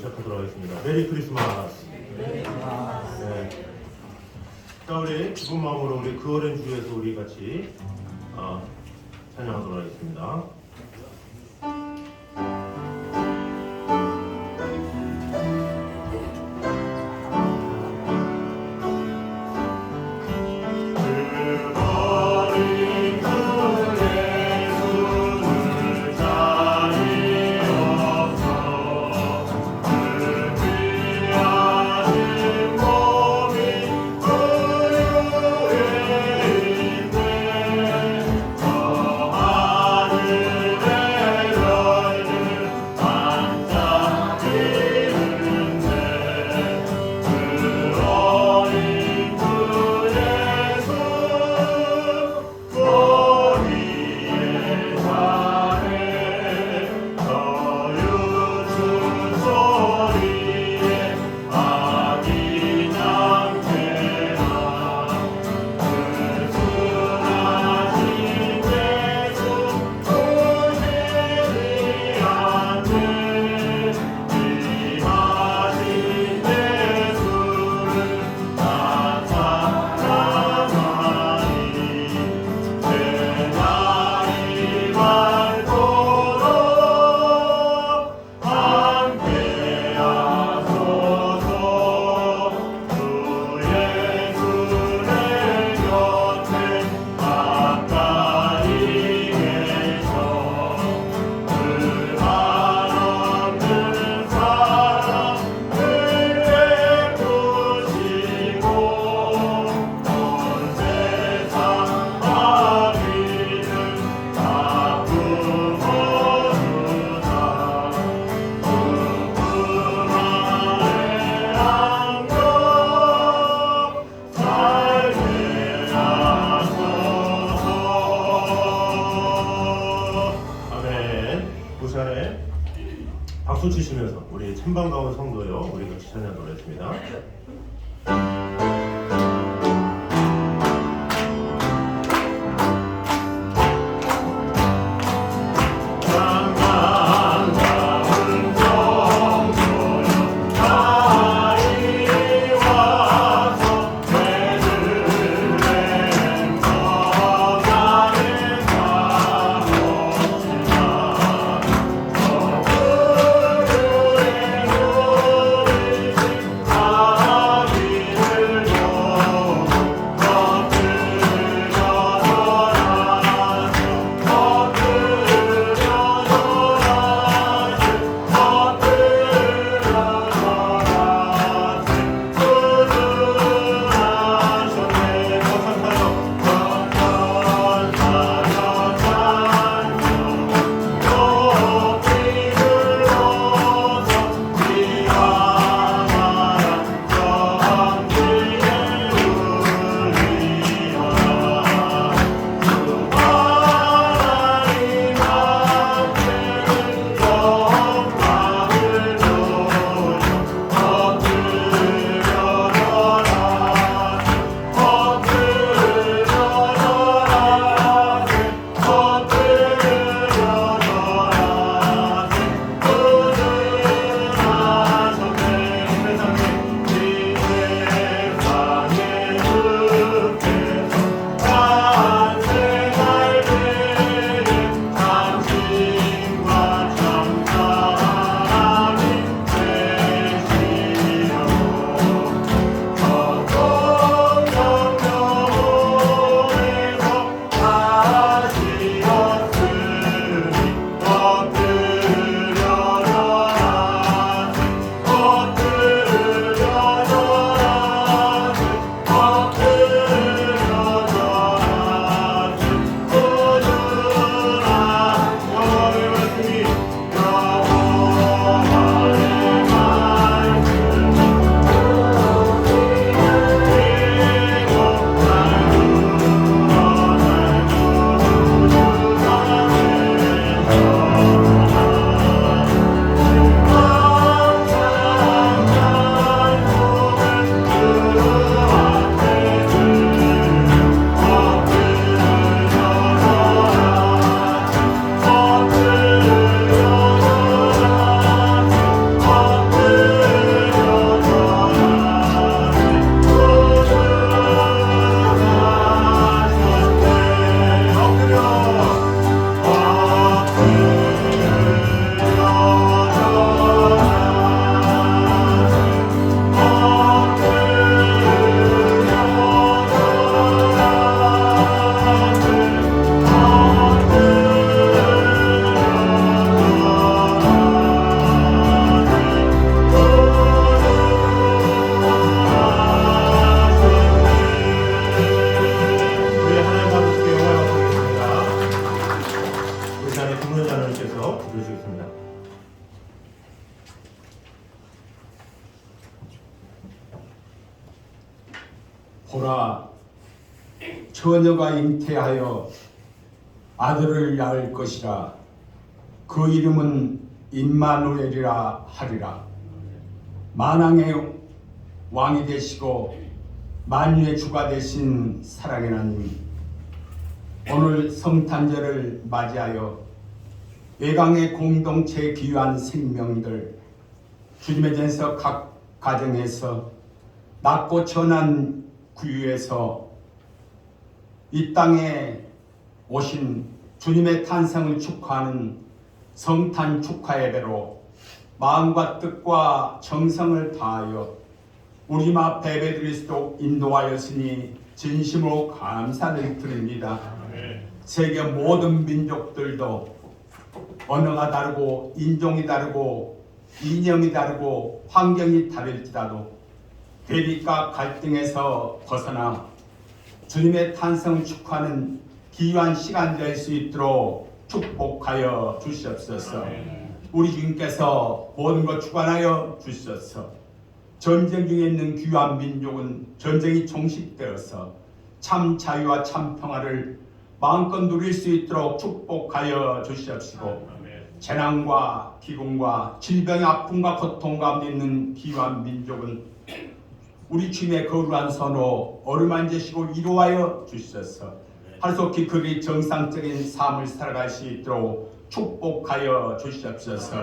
시작하도록 하겠습니다. 메리 크리스마스. 네. 자, 우리 기쁜 마음으로 우리 그 어린 주에서 우리 같이 찬양하도록 하겠습니다. 박수 치시면서 우리 찬방 가운 성도요, 우리 같이 찬양하도록 하겠습니다. 아 보라, 처녀가 잉태하여 아들을 낳을 것이라. 그 이름은 임마누엘이라 하리라. 만왕의 왕이 되시고 만유의 주가 되신 사랑의 하나님, 오늘 성탄절을 맞이하여 외강의 공동체 귀한 생명들, 주님의 전서 각 가정에서 낮고 천한 구유에서 이 땅에 오신 주님의 탄생을 축하하는 성탄 축하 예배로 마음과 뜻과 정성을 다하여 우리 앞 예배드릴 수 있도록 인도하였으니 진심으로 감사를 드립니다. 세계 모든 민족들도 언어가 다르고 인종이 다르고 이념이 다르고 환경이 다를지라도 대립과 갈등에서 벗어나 주님의 탄생을 축하하는 귀한 시간 될 수 있도록 축복하여 주시옵소서. 우리 주님께서 모든 것 주관하여 주시옵소서. 전쟁 중에 있는 귀한 민족은 전쟁이 종식되어서 참 자유와 참 평화를 마음껏 누릴 수 있도록 축복하여 주시옵시고, 재난과 기근과 질병의 아픔과 고통 가운데 있는 귀한 민족은 우리 주님의 거룩한 선으로 어루만지시고 위로하여 주시옵소서. 하루속히 그들이 정상적인 삶을 살아갈 수 있도록 축복하여 주시옵소서.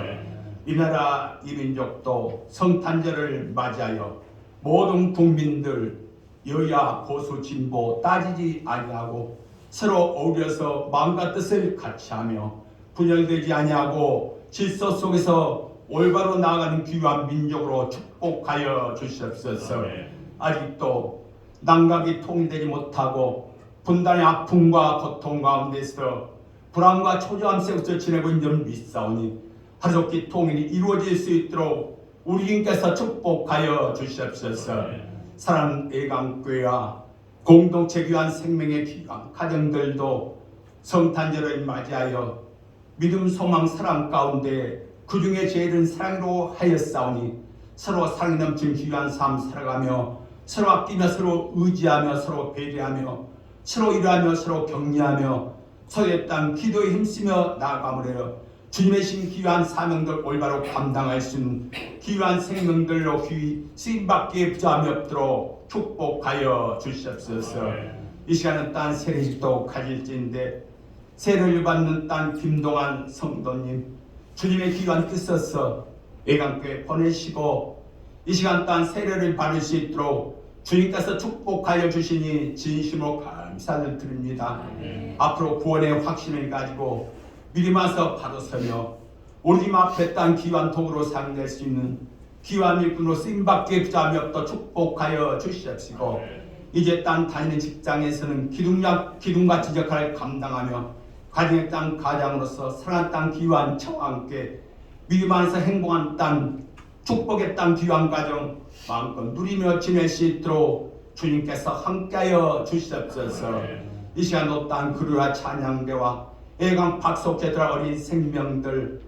이 나라 이 민족도 성탄절을 맞이하여 모든 국민들 여야 보수 진보 따지지 아니하고 서로 어울려서 마음과 뜻을 같이하며 분열되지 아니하고 질서 속에서 올바로 나아가는 귀한 민족으로 축복하여 주시옵소서. 아직도 남각이 통일되지 못하고 분단의 아픔과 고통 가운데서 불안과 초조함 속에서 지내고 있는 믿사오니 하루속히 통일이 이루어질 수 있도록 우리 주님께서 축복하여 주시옵소서. 사랑하는 애강교회와 공동체 귀한 생명의 귀한 가정들도 성탄절을 맞이하여 믿음, 소망, 사랑 가운데 그 중에 제일은 사랑으로 하였사오니 서로 사랑이 넘친 귀한 삶 살아가며 서로 아끼며 서로 의지하며 서로 배려하며 서로 일하며 서로 격려하며 서로의 땅 기도에 힘쓰며 나아가므로 주님의 신 귀한 사명들 올바로 감당할 수 있는 귀한 생명들로 귀 쓰임받기에 부족함이 없도록 축복하여 주시옵소서. 이 시간은 딴 세례식도 가질지인데 세례를 받는 딴 김동환 성도님, 주님의 귀한 뜻에서 외강교회 보내시고 이 시간 딴 세례를 받을 수 있도록 주님께서 축복하여 주시니 진심으로 감사를 드립니다. 앞으로 구원의 확신을 가지고 믿음에서 받아서며 우리 집 앞에 딴 귀한 도구로 사용될 수 있는 귀한 일꾼으로 쓰임받기에 부족함이 없도록 축복하여 주시옵시고, 이제 땅 다니는 직장에서는 기둥과 지적할 감당하며 가정의 땅 가장으로서 사랑한 땅 귀한 처와 함께 믿음 안에서 행복한 땅 축복의 땅 귀한 가정 마음껏 누리며 지낼 수 있도록 주님께서 함께하여 주시옵소서. 이 시간도 땅 그루와 찬양대와 애강 박속죄들 어린 생명들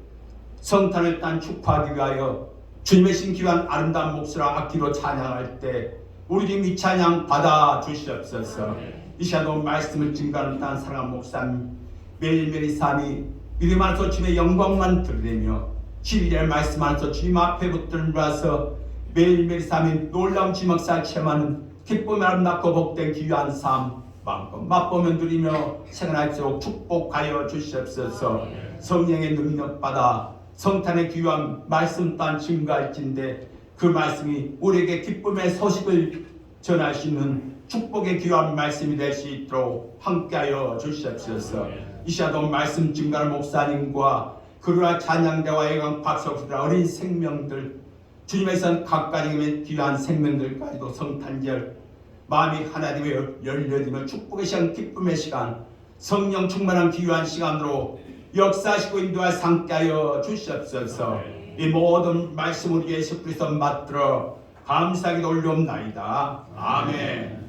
성탄을 딴 축하하기 위하여 주님의 신 귀한 아름다운 몫을 악기로 찬양할 때 우리 주님 이 찬양 받아 주시옵소서. 이 시간도 말씀을 증거하는 딴 사랑한 목사님 매일매일 삶이 믿음 안에서 주님의 영광만 드리며 12절 말씀 안에서 주님 앞에 붙들어서 매일매일 삶이 놀라운 지막사 체험하는 기쁨이 아름답고 복된 귀한 삶 마음껏 맛보며 누리며 생활할수록 축복하여 주시옵소서. 성령의 능력받아 성탄의 귀한 말씀 딴 증거할진데 그 말씀이 우리에게 기쁨의 소식을 전할 수 있는 축복의 귀한 말씀이 될 수 있도록 함께하여 주시옵소서. 이 시간도 말씀 증거하는 목사님과 그러나 찬양대와 애강 박석수들 어린 생명들 주님의 선 각가정의 귀한 생명들까지도 성탄절 마음이 하나님의 열려지며 축복의 시간 기쁨의 시간 성령 충만한 귀한 시간으로 역사하시고 인도할 상께하여 주시옵소서. 이 모든 말씀을 예수 그리스도 받들어 감사하게 올려옵나이다. 아멘.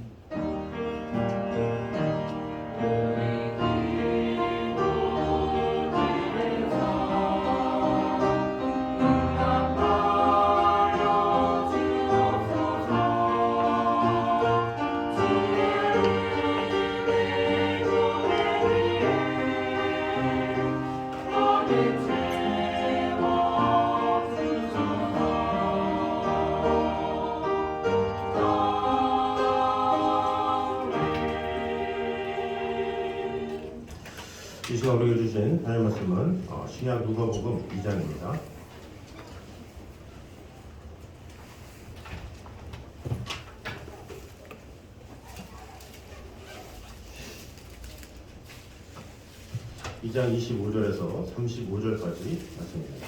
시간 우리에게 주신 하나님 말씀은 신약 누가복음 2장입니다. (2장) 25절에서 35절까지 말씀입니다.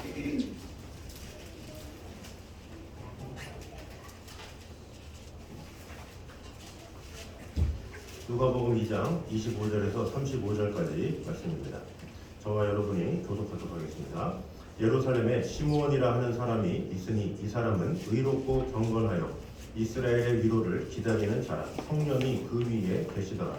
누가복음 2장 25절에서 35절까지 말씀입니다. 저와 여러분이 교독하도록 하겠습니다. 예루살렘에 시므온이라 하는 사람이 있으니 이 사람은 의롭고 경건하여 이스라엘의 위로를 기다리는 자라. 성령이 그 위에 계시더라.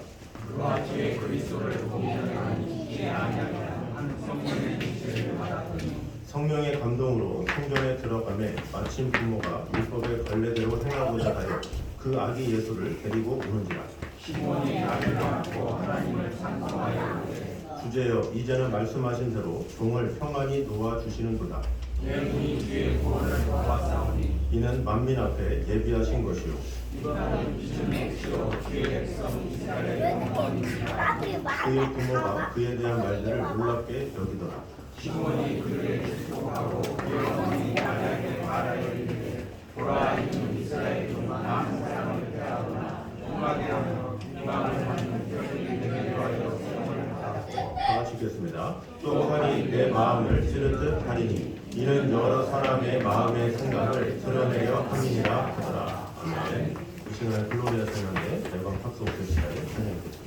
그와 주의 그리스도를 보기 전에는 믿지 아니하니라. 성령의 계시를 받았더니 성령의 감동으로 성전에 들어가매 마침 부모가 율법의 관례대로 행하고자 하여 그 아기 예수를 데리고 오는지라. 시몬이 나를 안고 하나님을 찬송하여 이르되 주제여 이제는 말씀하신 대로 종을 평안히 놓아 주시는도다. 내 눈이 주의 구원을 보았사오니 이는 만민 앞에 예비하신 것이요 이거는 빛을 비추어 주의 백성 이스라엘의 영광이니라. 그의 부모가 그에 대한 말들을 놀랍게 여기더라. 시몬이 그를 축복하고 그의 어머니 마리아에게 말하여 이르되 보라 이는 이스라엘 중 많은 사람을 대하거나 음악에 하며 이방을 하는 별들이 되게 하여 세움을 받았고 다 같이 읽겠습니다. 또 칼이 내 마음을 찌를 듯 하리니 이는 여러 사람의 마음의 생각을 드러내려 함이니라 하더라. 아멘. 이 시간에 글로리아 생명의 대방 탁소 오페시아를 찬양했습니다.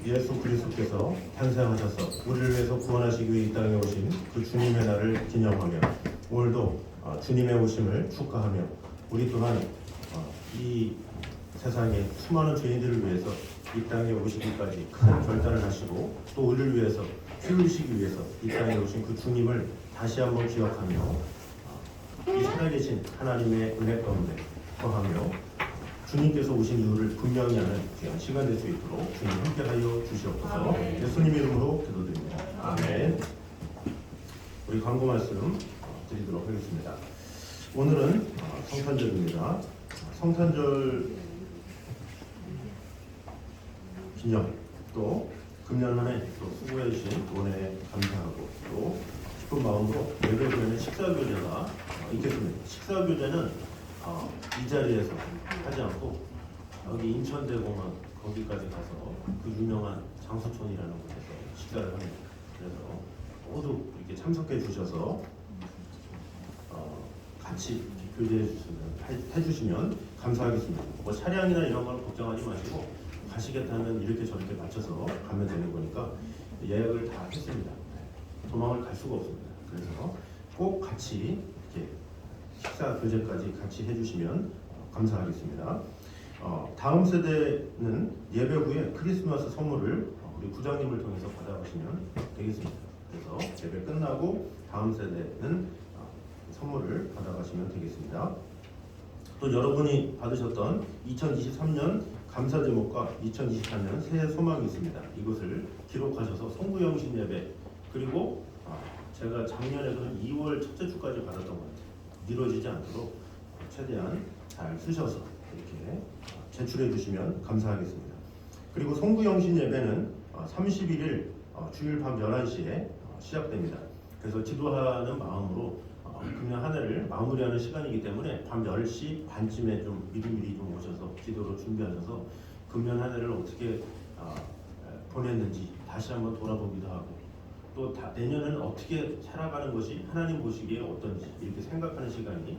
예수 그리스도께서 탄생하셔서 우리를 위해서 구원하시기 위해 이 땅에 오신 그 주님의 날을 기념하며 오늘도 주님의 오심을 축하하며 우리 또한 이 세상의 수많은 죄인들을 위해서 이 땅에 오시기까지 큰 결단을 하시고 또 우리를 위해서 키우시기 위해서 이 땅에 오신 그 주님을 다시 한번 기억하며 이 살아계신 하나님의 은혜 가운데 거하며 주님께서 오신 이유를 분명히 하는 귀한 시간 될 수 있도록 주님 함께하여 주시옵소서. 예수님 이름으로 기도드립니다. 아멘. 우리 광고 말씀 드리도록 하겠습니다. 오늘은 성탄절입니다. 성탄절 기념 또 금년 한 해 또 수고해 주신 은혜에 감사하고 또 기쁜 마음으로 예배 후에는 식사교제가 있겠습니다. 식사교제는 이 자리에서 하지 않고 여기 인천대공원 거기까지 가서 그 유명한 장수촌이라는 곳에서 식사를 합니다. 그래서 모두 이렇게 참석해 주셔서 같이 교제해 해주시면 감사하겠습니다. 뭐 차량이나 이런 걸 걱정하지 마시고 가시겠다면 이렇게 저렇게 맞춰서 가면 되는 거니까 예약을 다 했습니다. 도망을 갈 수가 없습니다. 그래서 꼭 같이 이렇게 식사 교제까지 같이 해주시면 감사하겠습니다. 다음 세대는 예배 후에 크리스마스 선물을 우리 부장님을 통해서 받아가시면 되겠습니다. 그래서 예배 끝나고 다음 세대는 선물을 받아가시면 되겠습니다. 또 여러분이 받으셨던 2023년 감사 제목과 2024년 새해 소망이 있습니다. 이것을 기록하셔서 송구영신 예배 그리고 제가 작년에는 2월 첫째 주까지 받았던 것 같아요. 미뤄지지 않도록 최대한 잘 쓰셔서 이렇게 제출해 주시면 감사하겠습니다. 그리고 송구영신 예배는 31일 주일 밤 11시에 시작됩니다. 그래서 기도하는 마음으로 금년 한 해를 마무리하는 시간이기 때문에 밤 10시 반쯤에 좀 미리미리 좀 오셔서 기도로 준비하셔서 금년 한 해를 어떻게 보냈는지 다시 한번 돌아보기도 하고 또 내년에는 어떻게 살아가는 것이 하나님 보시기에 어떤지 이렇게 생각하는 시간이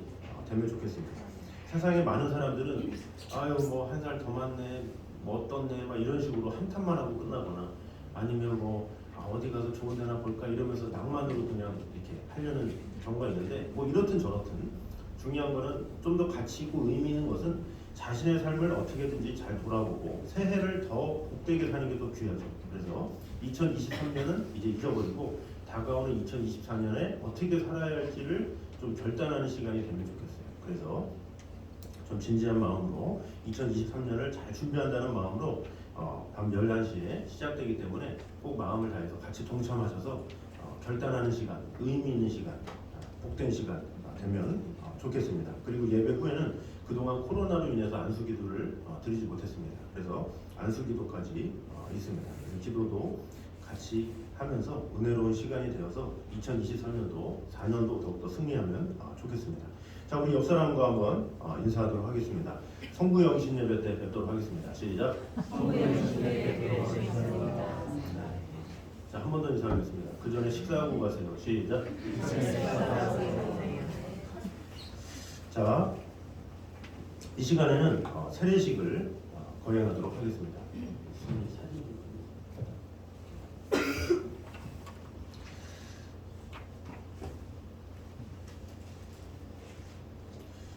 되면 좋겠습니다. 세상에 많은 사람들은 아유 뭐 한 살 더 많네 뭐 어떻네 막 이런 식으로 한탄만 하고 끝나거나 아니면 뭐 어디 가서 좋은 데나 볼까 이러면서 낭만으로 그냥 이렇게 하려는 경우가 있는데 뭐 이렇든 저렇든 중요한 거는 좀 더 가치 있고 의미 있는 것은 자신의 삶을 어떻게든지 잘 돌아보고 새해를 더 복되게 사는 게 더 귀하죠. 그래서 2023년은 이제 잊어버리고 다가오는 2024년에 어떻게 살아야 할지를 좀 결단하는 시간이 되면 좋겠어요. 그래서 좀 진지한 마음으로 2023년을 잘 준비한다는 마음으로 밤 11시에 시작되기 때문에 꼭 마음을 다해서 같이 동참하셔서 결단하는 시간, 의미 있는 시간, 복된 시간 되면 좋겠습니다. 그리고 예배 후에는 그동안 코로나로 인해서 안수기도를 드리지 못했습니다. 그래서 안수기도까지 있습니다. 그래서 기도도 같이 하면서 은혜로운 시간이 되어서 2023년도 4년도 더욱더 승리하면 좋겠습니다. 자, 우리 옆 사람과 한번 인사하도록 하겠습니다. 성구영신 예배 때 뵙도록 하겠습니다. 시작. 성구영신 예배 때 뵙겠습니다. 자, 한 번 더 인사하겠습니다. 그 전에 식사하고 가세요. 시작. 자, 이 시간에는 세례식을 거행하도록 하겠습니다.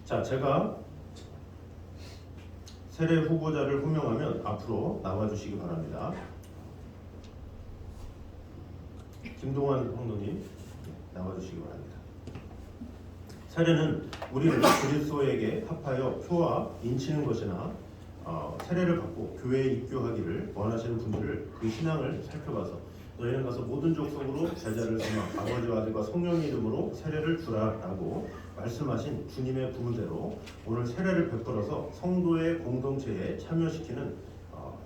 자, 제가 세례 후보자를 호명하면 앞으로 나와주시기 바랍니다. 김동환 형도님 나와주시기 바랍니다. 세례는 우리를 그리스도에게 합하여 표와 인치는 것이나 세례를 받고 교회에 입교하기를 원하시는 분들을 그 신앙을 살펴봐서 너희는 가서 모든 족속으로 제자를 삼아 아버지와 아들과 성령의 이름으로 세례를 주라라고 말씀하신 주님의 부문대로 오늘 세례를 베풀어서 성도의 공동체에 참여시키는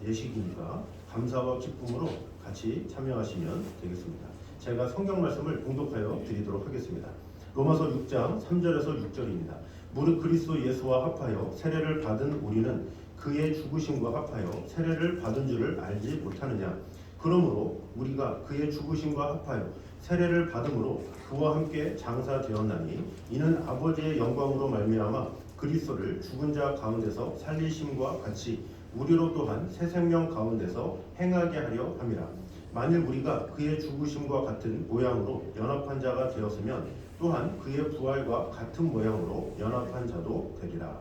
예식이니까 감사와 기쁨으로 같이 참여하시면 되겠습니다. 제가 성경 말씀을 봉독하여 드리도록 하겠습니다. 로마서 6장 3절에서 6절입니다. 무릇 그리스도 예수와 합하여 세례를 받은 우리는 그의 죽으심과 합하여 세례를 받은 줄을 알지 못하느냐. 그러므로 우리가 그의 죽으심과 합하여 세례를 받음으로 그와 함께 장사되었나니 이는 아버지의 영광으로 말미암아 그리스도를 죽은 자 가운데서 살리심과 같이 우리로 또한 새 생명 가운데서 행하게 하려 함이라. 만일 우리가 그의 죽으심과 같은 모양으로 연합한 자가 되었으면 또한 그의 부활과 같은 모양으로 연합한 자도 되리라.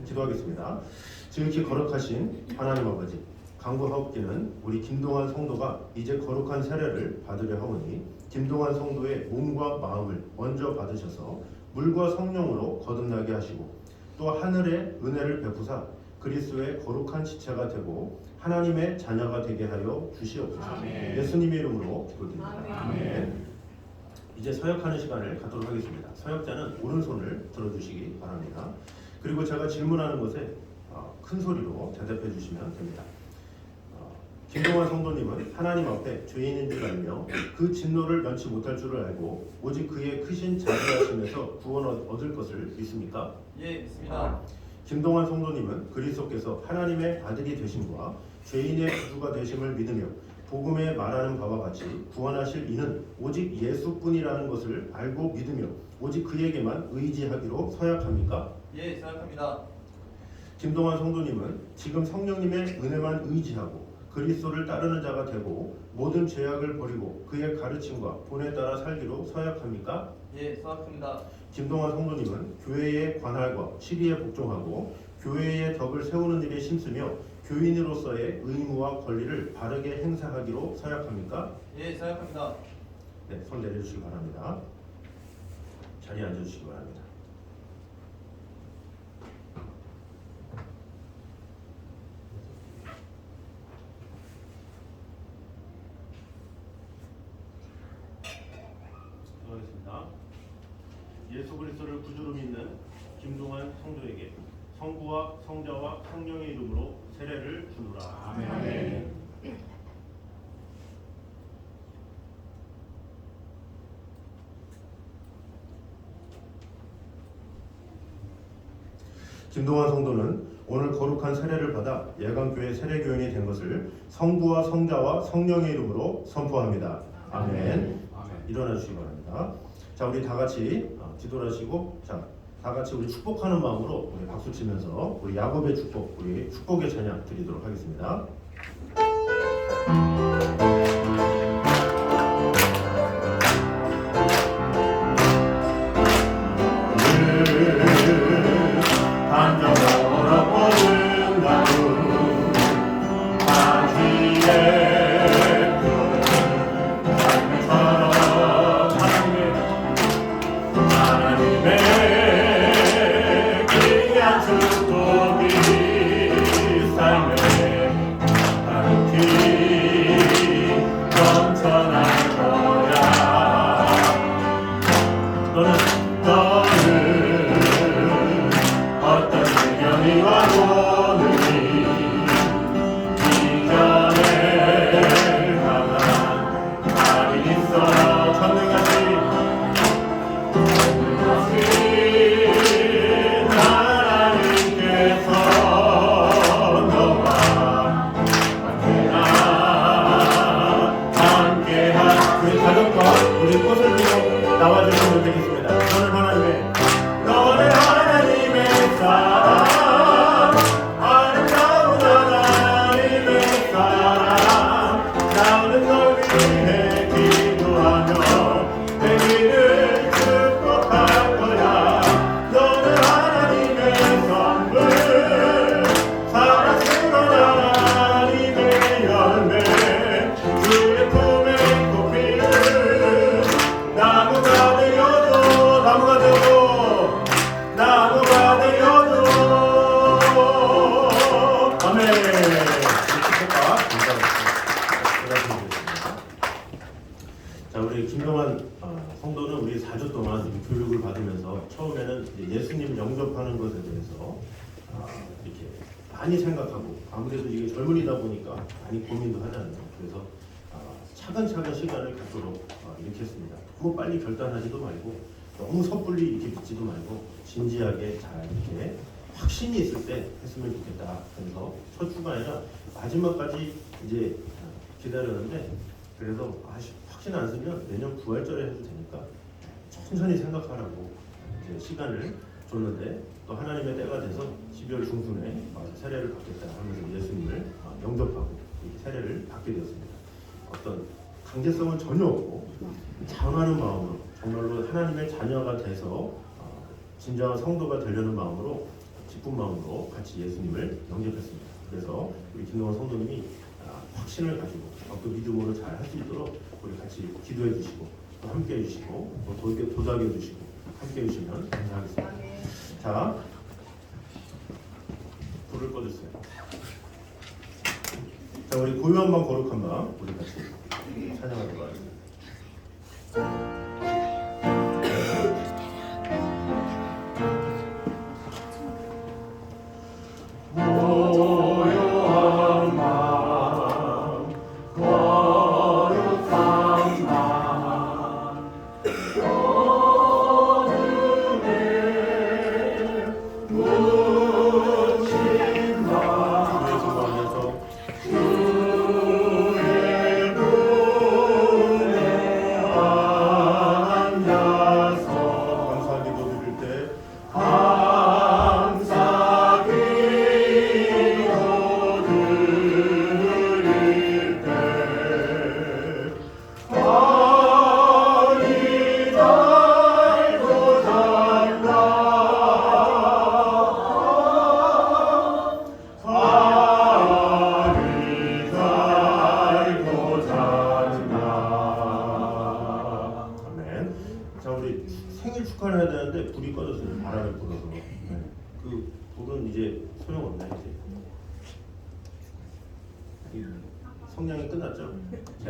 기도하겠습니다. 지극히 거룩하신 하나님 아버지, 간구하옵기는 우리 김동환 성도가 이제 거룩한 세례를 받으려 하오니 김동환 성도의 몸과 마음을 먼저 받으셔서 물과 성령으로 거듭나게 하시고 또 하늘의 은혜를 베푸사 그리스도의 거룩한 지체가 되고 하나님의 자녀가 되게 하여 주시옵소서. 아멘. 예수님의 이름으로 기도드립니다. 아멘. 이제 서역하는 시간을 갖도록 하겠습니다. 서역자는 오른손을 들어주시기 바랍니다. 그리고 제가 질문하는 것에 큰 소리로 대답해 주시면 됩니다. 김동환 성도님은 하나님 앞에 죄인인 줄 알며 그 진노를 면치 못할 줄을 알고 오직 그의 크신 자비하심에서 구원 얻을 것을 믿습니까? 예, 믿습니다. 김동환 성도님은 그리스도께서 하나님의 아들이 되심과 죄인의 구주가 되심을 믿으며 복음에 말하는 바와 같이 구원하실 이는 오직 예수뿐이라는 것을 알고 믿으며 오직 그에게만 의지하기로 서약합니까? 예, 생각합니다. 김동환 성도님은 지금 성령님의 은혜만 의지하고 그리스도를 따르는 자가 되고 모든 죄악을 버리고 그의 가르침과 본에 따라 살기로 서약합니까? 예, 생각합니다. 김동환 성도님은 교회의 관할과 시리에 복종하고 교회의 덕을 세우는 일에 힘쓰며 교인으로서의 의무와 권리를 바르게 행사하기로 서약합니까? 예, 생각합니다. 네, 손 내려주시기 바랍니다. 자리에 앉아주시기 바랍니다. 기도하겠습니다. 예수 그리스도를 구주로 믿는 김동환 성도에게 성부와 성자와 성령의 이름으로 세례를 주노라. 아멘. 김동환 성도는 오늘 거룩한 세례를 받아 예강교회 세례교인이 된 것을 성부와 성자와 성령의 이름으로 선포합니다. 아멘. 일어나 주시기 바랍니다. 자, 우리 다 같이 기도를 하시고, 자, 다 같이 우리 축복하는 마음으로 우리 박수 치면서 우리 야곱의 축복, 우리 축복의 찬양 드리도록 하겠습니다. 자, 우리 김동환 성도는 우리 4주 동안 교육을 받으면서 처음에는 예수님 영접하는 것에 대해서 이렇게 많이 생각하고 아무래도 이게 젊은이다 보니까 많이 고민도 하잖아요. 그래서 차근차근 시간을 갖도록 이렇게 했습니다. 너무 빨리 결단하지도 말고 너무 섣불리 이렇게 믿지도 말고 진지하게 잘 이렇게 확신이 있을 때 했으면 좋겠다. 그래서 첫 주가 아니라 마지막까지 이제 기다렸는데 그래서 확신 안 쓰면 내년 부활절에 해도 되니까 천천히 생각하라고 이제 시간을 줬는데 또 하나님의 때가 돼서 12월 중순에 세례를 받겠다 하면서 예수님을 영접하고 세례를 받게 되었습니다. 어떤 강제성은 전혀 없고 장하는 마음으로 정말로 하나님의 자녀가 돼서 진정한 성도가 되려는 마음으로 기쁜 마음으로 같이 예수님을 영접했습니다. 그래서 우리 김동원 성도님이 확신을 가지고 또 믿음으로 잘 할 수 있도록 우리 같이 기도해 주시고 또 함께 해주시고 또 도닥여 주시고 함께 해주시면 감사하겠습니다. 자, 불을 꺼주세요. 자, 우리 고요한 방 거룩한 방 우리 같이 찬양하도록 하겠습니다. 고요한 맘 거룩한 맘 어둠에 묻힌 맘 주의 품에 앉아서 감사 기도 드릴 때 감사 기도 드릴 때 아니 달고 잔다 아니 달고 잔다. 아멘. 자, 우리 생일 축하를 해야 되는데 불이 꺼졌어요. 바람이 불어서. 네. 그 불은 이제 소용없네 이제. 이 성냥이 끝났죠? 자,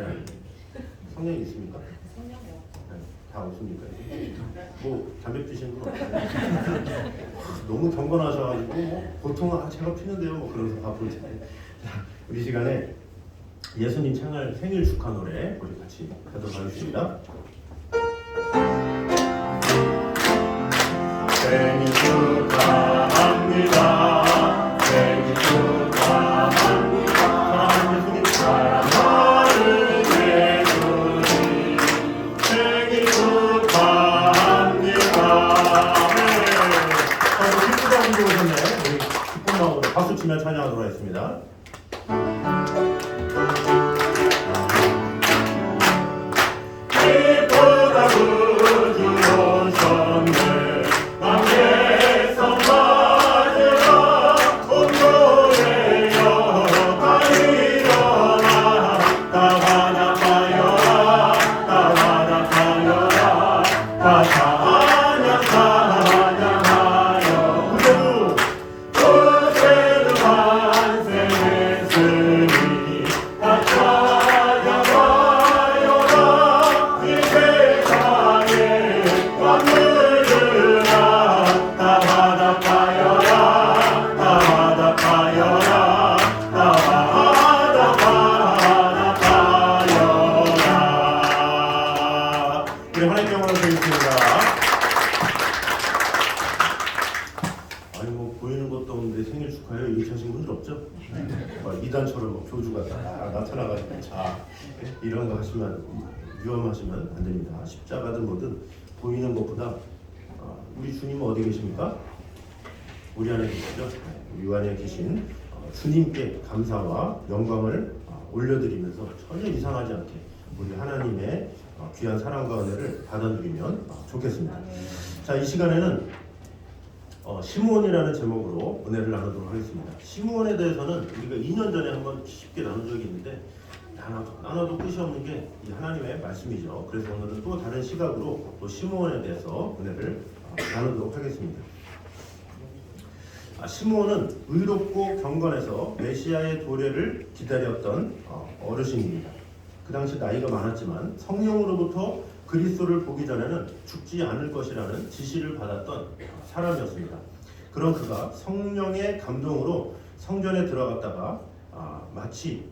성냥이 있습니까? 네. 다 없습니까? 뭐 담배 피시는 분 없어요? 너무 경건하셔가지고 뭐 보통 제가 피는데요 뭐 그러면서 바쁠 텐데. 자, 우리 시간에 예수님 창할 생일 축하 노래 우리 같이 하도록 하겠습니다. 생일 축하합니다. 생일 축하합니다. 사랑하는 예수님 생일 축하합니다. 우리 기쁘다 분들 오셨네. 우리 기쁜 마음으로 박수 치며 찬양하도록 하겠습니다. 기쁘다 구주 오셨네. 남에서 맞으라 온도에여 다 일어나 다바다 파여라 다바다 파여라 다 찬양하여 구세주 환생했으니 다 찬양하여라 이 세상에 만물들아 다바다 파여라 다바다 파여라 다바다 파여라. 우리 하나님께 영광을 드리겠습니다. 아니 뭐 보이는 것도 없는데 생일 축하해요 이렇게 하신 분들 없죠? 이단처럼 뭐 교주가 딱 나타나가지고 자 이런 거 하시면 위험하시면 안 됩니다. 십자가든 뭐든 보이는 것보다 우리 주님은 어디 계십니까? 우리 안에 계시죠? 우리 안에 계신 주님께 감사와 영광을 올려드리면서 전혀 이상하지 않게 우리 하나님의 귀한 사랑과 은혜를 받아들이면 좋겠습니다. 자, 이 시간에는 시므온이라는 제목으로 은혜를 나누도록 하겠습니다. 시므온에 대해서는 우리가 2년 전에 한번 쉽게 나눈 적이 있는데 나눠도 끝이 없는 게 이 하나님의 말씀이죠. 그래서 오늘은 또 다른 시각으로 또 시므온에 대해서 은혜를 나누도록 하겠습니다. 시므온은 의롭고 경건해서 메시아의 도래를 기다렸던 어르신입니다. 그 당시 나이가 많았지만 성령으로부터 그리스도를 보기 전에는 죽지 않을 것이라는 지시를 받았던 사람이었습니다. 그런 그가 성령의 감동으로 성전에 들어갔다가 마침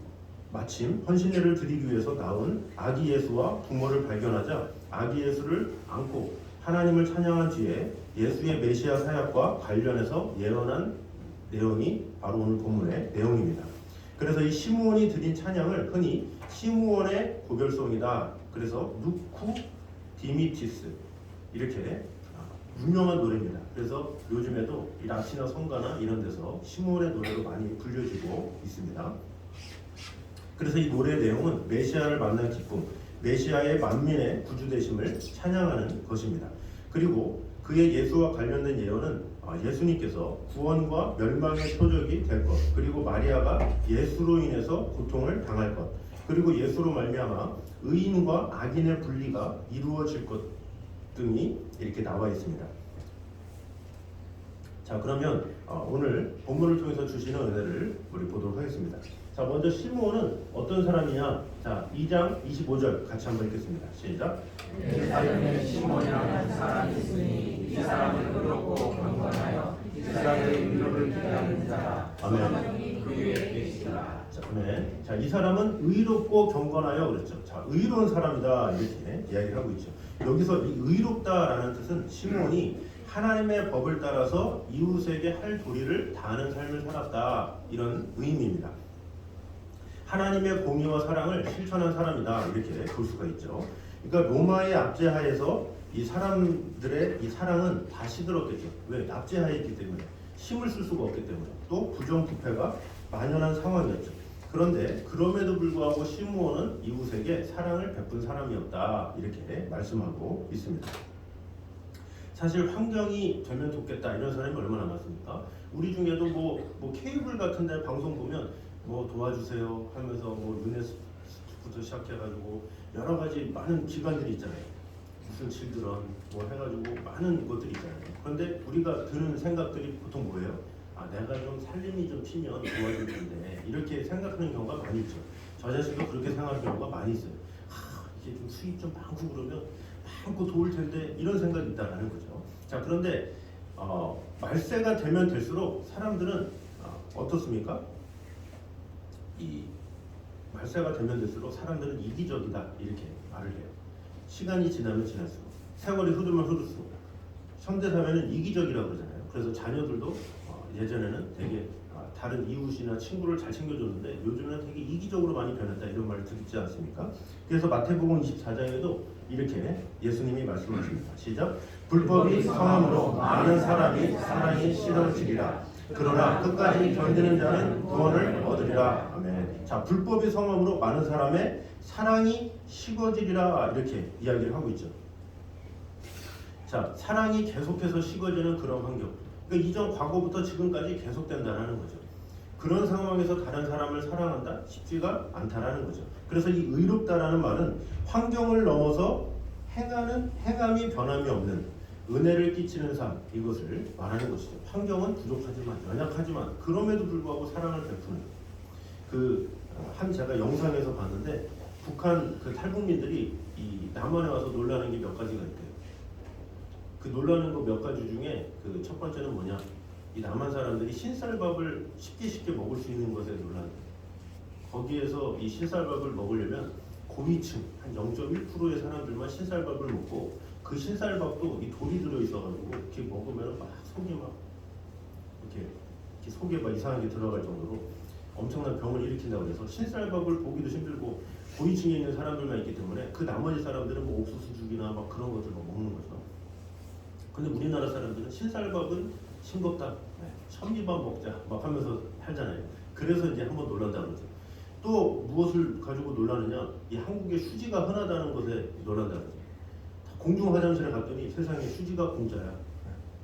헌신례를 드리기 위해서 나온 아기 예수와 부모를 발견하자 아기 예수를 안고 하나님을 찬양한 뒤에 예수의 메시아 사역과 관련해서 예언한 내용이 바로 오늘 본문의 내용입니다. 그래서 이 시므온이 드린 찬양을 흔히 시므온의 고별송이다. 그래서 누쿠 디미티스 이렇게 유명한 노래입니다. 그래서 요즘에도 이 납치나 성가나 이런 데서 시므온의 노래로 많이 불려지고 있습니다. 그래서 이 노래의 내용은 메시아를 만난 기쁨, 메시아의 만민의 구주되심을 찬양하는 것입니다. 그리고 그의 예수와 관련된 예언은 예수님께서 구원과 멸망의 표적이 될 것, 그리고 마리아가 예수로 인해서 고통을 당할 것, 그리고 예수로 말미암아 의인과 악인의 분리가 이루어질 것 등이 이렇게 나와 있습니다. 자, 그러면 오늘 본문을 통해서 주시는 은혜를 우리 보도록 하겠습니다. 자, 먼저 시므온은 어떤 사람이냐? 자, 2장 25절 같이 한번 읽겠습니다. 시작. 예루살렘에 시몬이라는 사람이 있으니 이 사람은 의롭고 경건하여 이스라엘의 위로를 기다리는 자라. 아멘. 그 위에 계시더라. 자, 아멘. 자, 이 사람은 의롭고 경건하여 그랬죠. 자, 의로운 사람이다 이렇게 이야기를 하고 있죠. 여기서 이 의롭다라는 뜻은 시므온이 하나님의 법을 따라서 이웃에게 할 도리를 다하는 삶을 살았다 이런 의미입니다. 하나님의 공의와 사랑을 실천한 사람이다 이렇게 볼 수가 있죠. 그러니까 로마의 압제하에서 이 사람들의 이 사랑은 다 시들었겠죠. 왜? 압제하에 있기 때문에 힘을 쓸 수가 없기 때문에 또 부정부패가 만연한 상황이었죠. 그런데 그럼에도 불구하고 시므온은 이웃에게 사랑을 베푼 사람이었다 이렇게 말씀하고 있습니다. 사실 환경이 되면 좋겠다 이런 사람이 얼마나 많습니까? 우리 중에도 뭐 케이블 같은데 방송 보면 뭐 도와주세요 하면서 뭐 유네스부터 시작해가지고 여러 가지 많은 기관들이 있잖아요. 무슨 칠드런 뭐 해가지고 많은 것들이 있잖아요. 그런데 우리가 드는 생각들이 보통 뭐예요? 아, 내가 좀 살림이 좀 튀면 도와줄 텐데 이렇게 생각하는 경우가 많이 있죠. 저 자신도 그렇게 생각하는 경우가 많이 있어요. 이게 좀 수입 좀 많고 그러면 많고 도울 텐데 이런 생각이 있다라는 거죠. 자, 그런데 말세가 되면 될수록 사람들은 어떻습니까? 이 말세가 되면 될수록 사람들은 이기적이다 이렇게 말을 해요. 시간이 지나면 지날수록, 세월이 흐르면 흐를수록 현대 사회는 이기적이라고 그러잖아요. 그래서 자녀들도 예전에는 되게 다른 이웃이나 친구를 잘 챙겨줬는데 요즘에는 되게 이기적으로 많이 변했다 이런 말을 듣지 않습니까? 그래서 마태복음 24장에도 이렇게 예수님이 말씀하십니다. 시작. 불법이 성함으로 많은 사람이 사랑이 싫어지리라. 그러나 끝까지 견디는 자는 구원을 얻으리라. 아멘. 자, 불법이 성함으로 많은 사람의 사랑이 식어지리라 이렇게 이야기를 하고 있죠. 자, 사랑이 계속해서 식어지는 그런 환경. 그러니까 이전 과거부터 지금까지 계속된다는 거죠. 그런 상황에서 다른 사람을 사랑한다? 쉽지가 않다라는 거죠. 그래서 이 의롭다라는 말은 환경을 넘어서 행함이 변함이 없는 은혜를 끼치는 삶, 이것을 말하는 것이죠. 환경은 부족하지만 연약하지만 그럼에도 불구하고 사랑을 베푸는 제가 영상에서 봤는데 북한 그 탈북민들이 이 남한에 와서 놀라는 게 몇 가지가 있대요. 그 놀라는 거 몇 가지 중에 그 첫 번째는 뭐냐? 이 남한 사람들이 신쌀밥을 쉽게 먹을 수 있는 것에 놀란다. 거기에서 이 신쌀밥을 먹으려면 고위층 한 0.1%의 사람들만 신쌀밥을 먹고 그 신쌀밥도 이 돌이 들어 있어가지고 이렇게 먹으면 막 속이 막 이렇게 속에 막 이상하게 들어갈 정도로 엄청난 병을 일으킨다고 해서 신쌀밥을 보기도 힘들고 고위층에 있는 사람들만 있기 때문에 그 나머지 사람들은 뭐 옥수수죽이나 막 그런 것들 막 먹는 거죠. 근데 우리나라 사람들은 신쌀밥은 싱겁다, 현미밥 먹자 막 하면서 살잖아요. 그래서 이제 한번 놀란다 그러죠. 또 무엇을 가지고 놀라느냐? 이 한국에 휴지가 흔하다는 것에 놀란다 그러죠. 공중 화장실에 갔더니 세상에 휴지가 공짜야.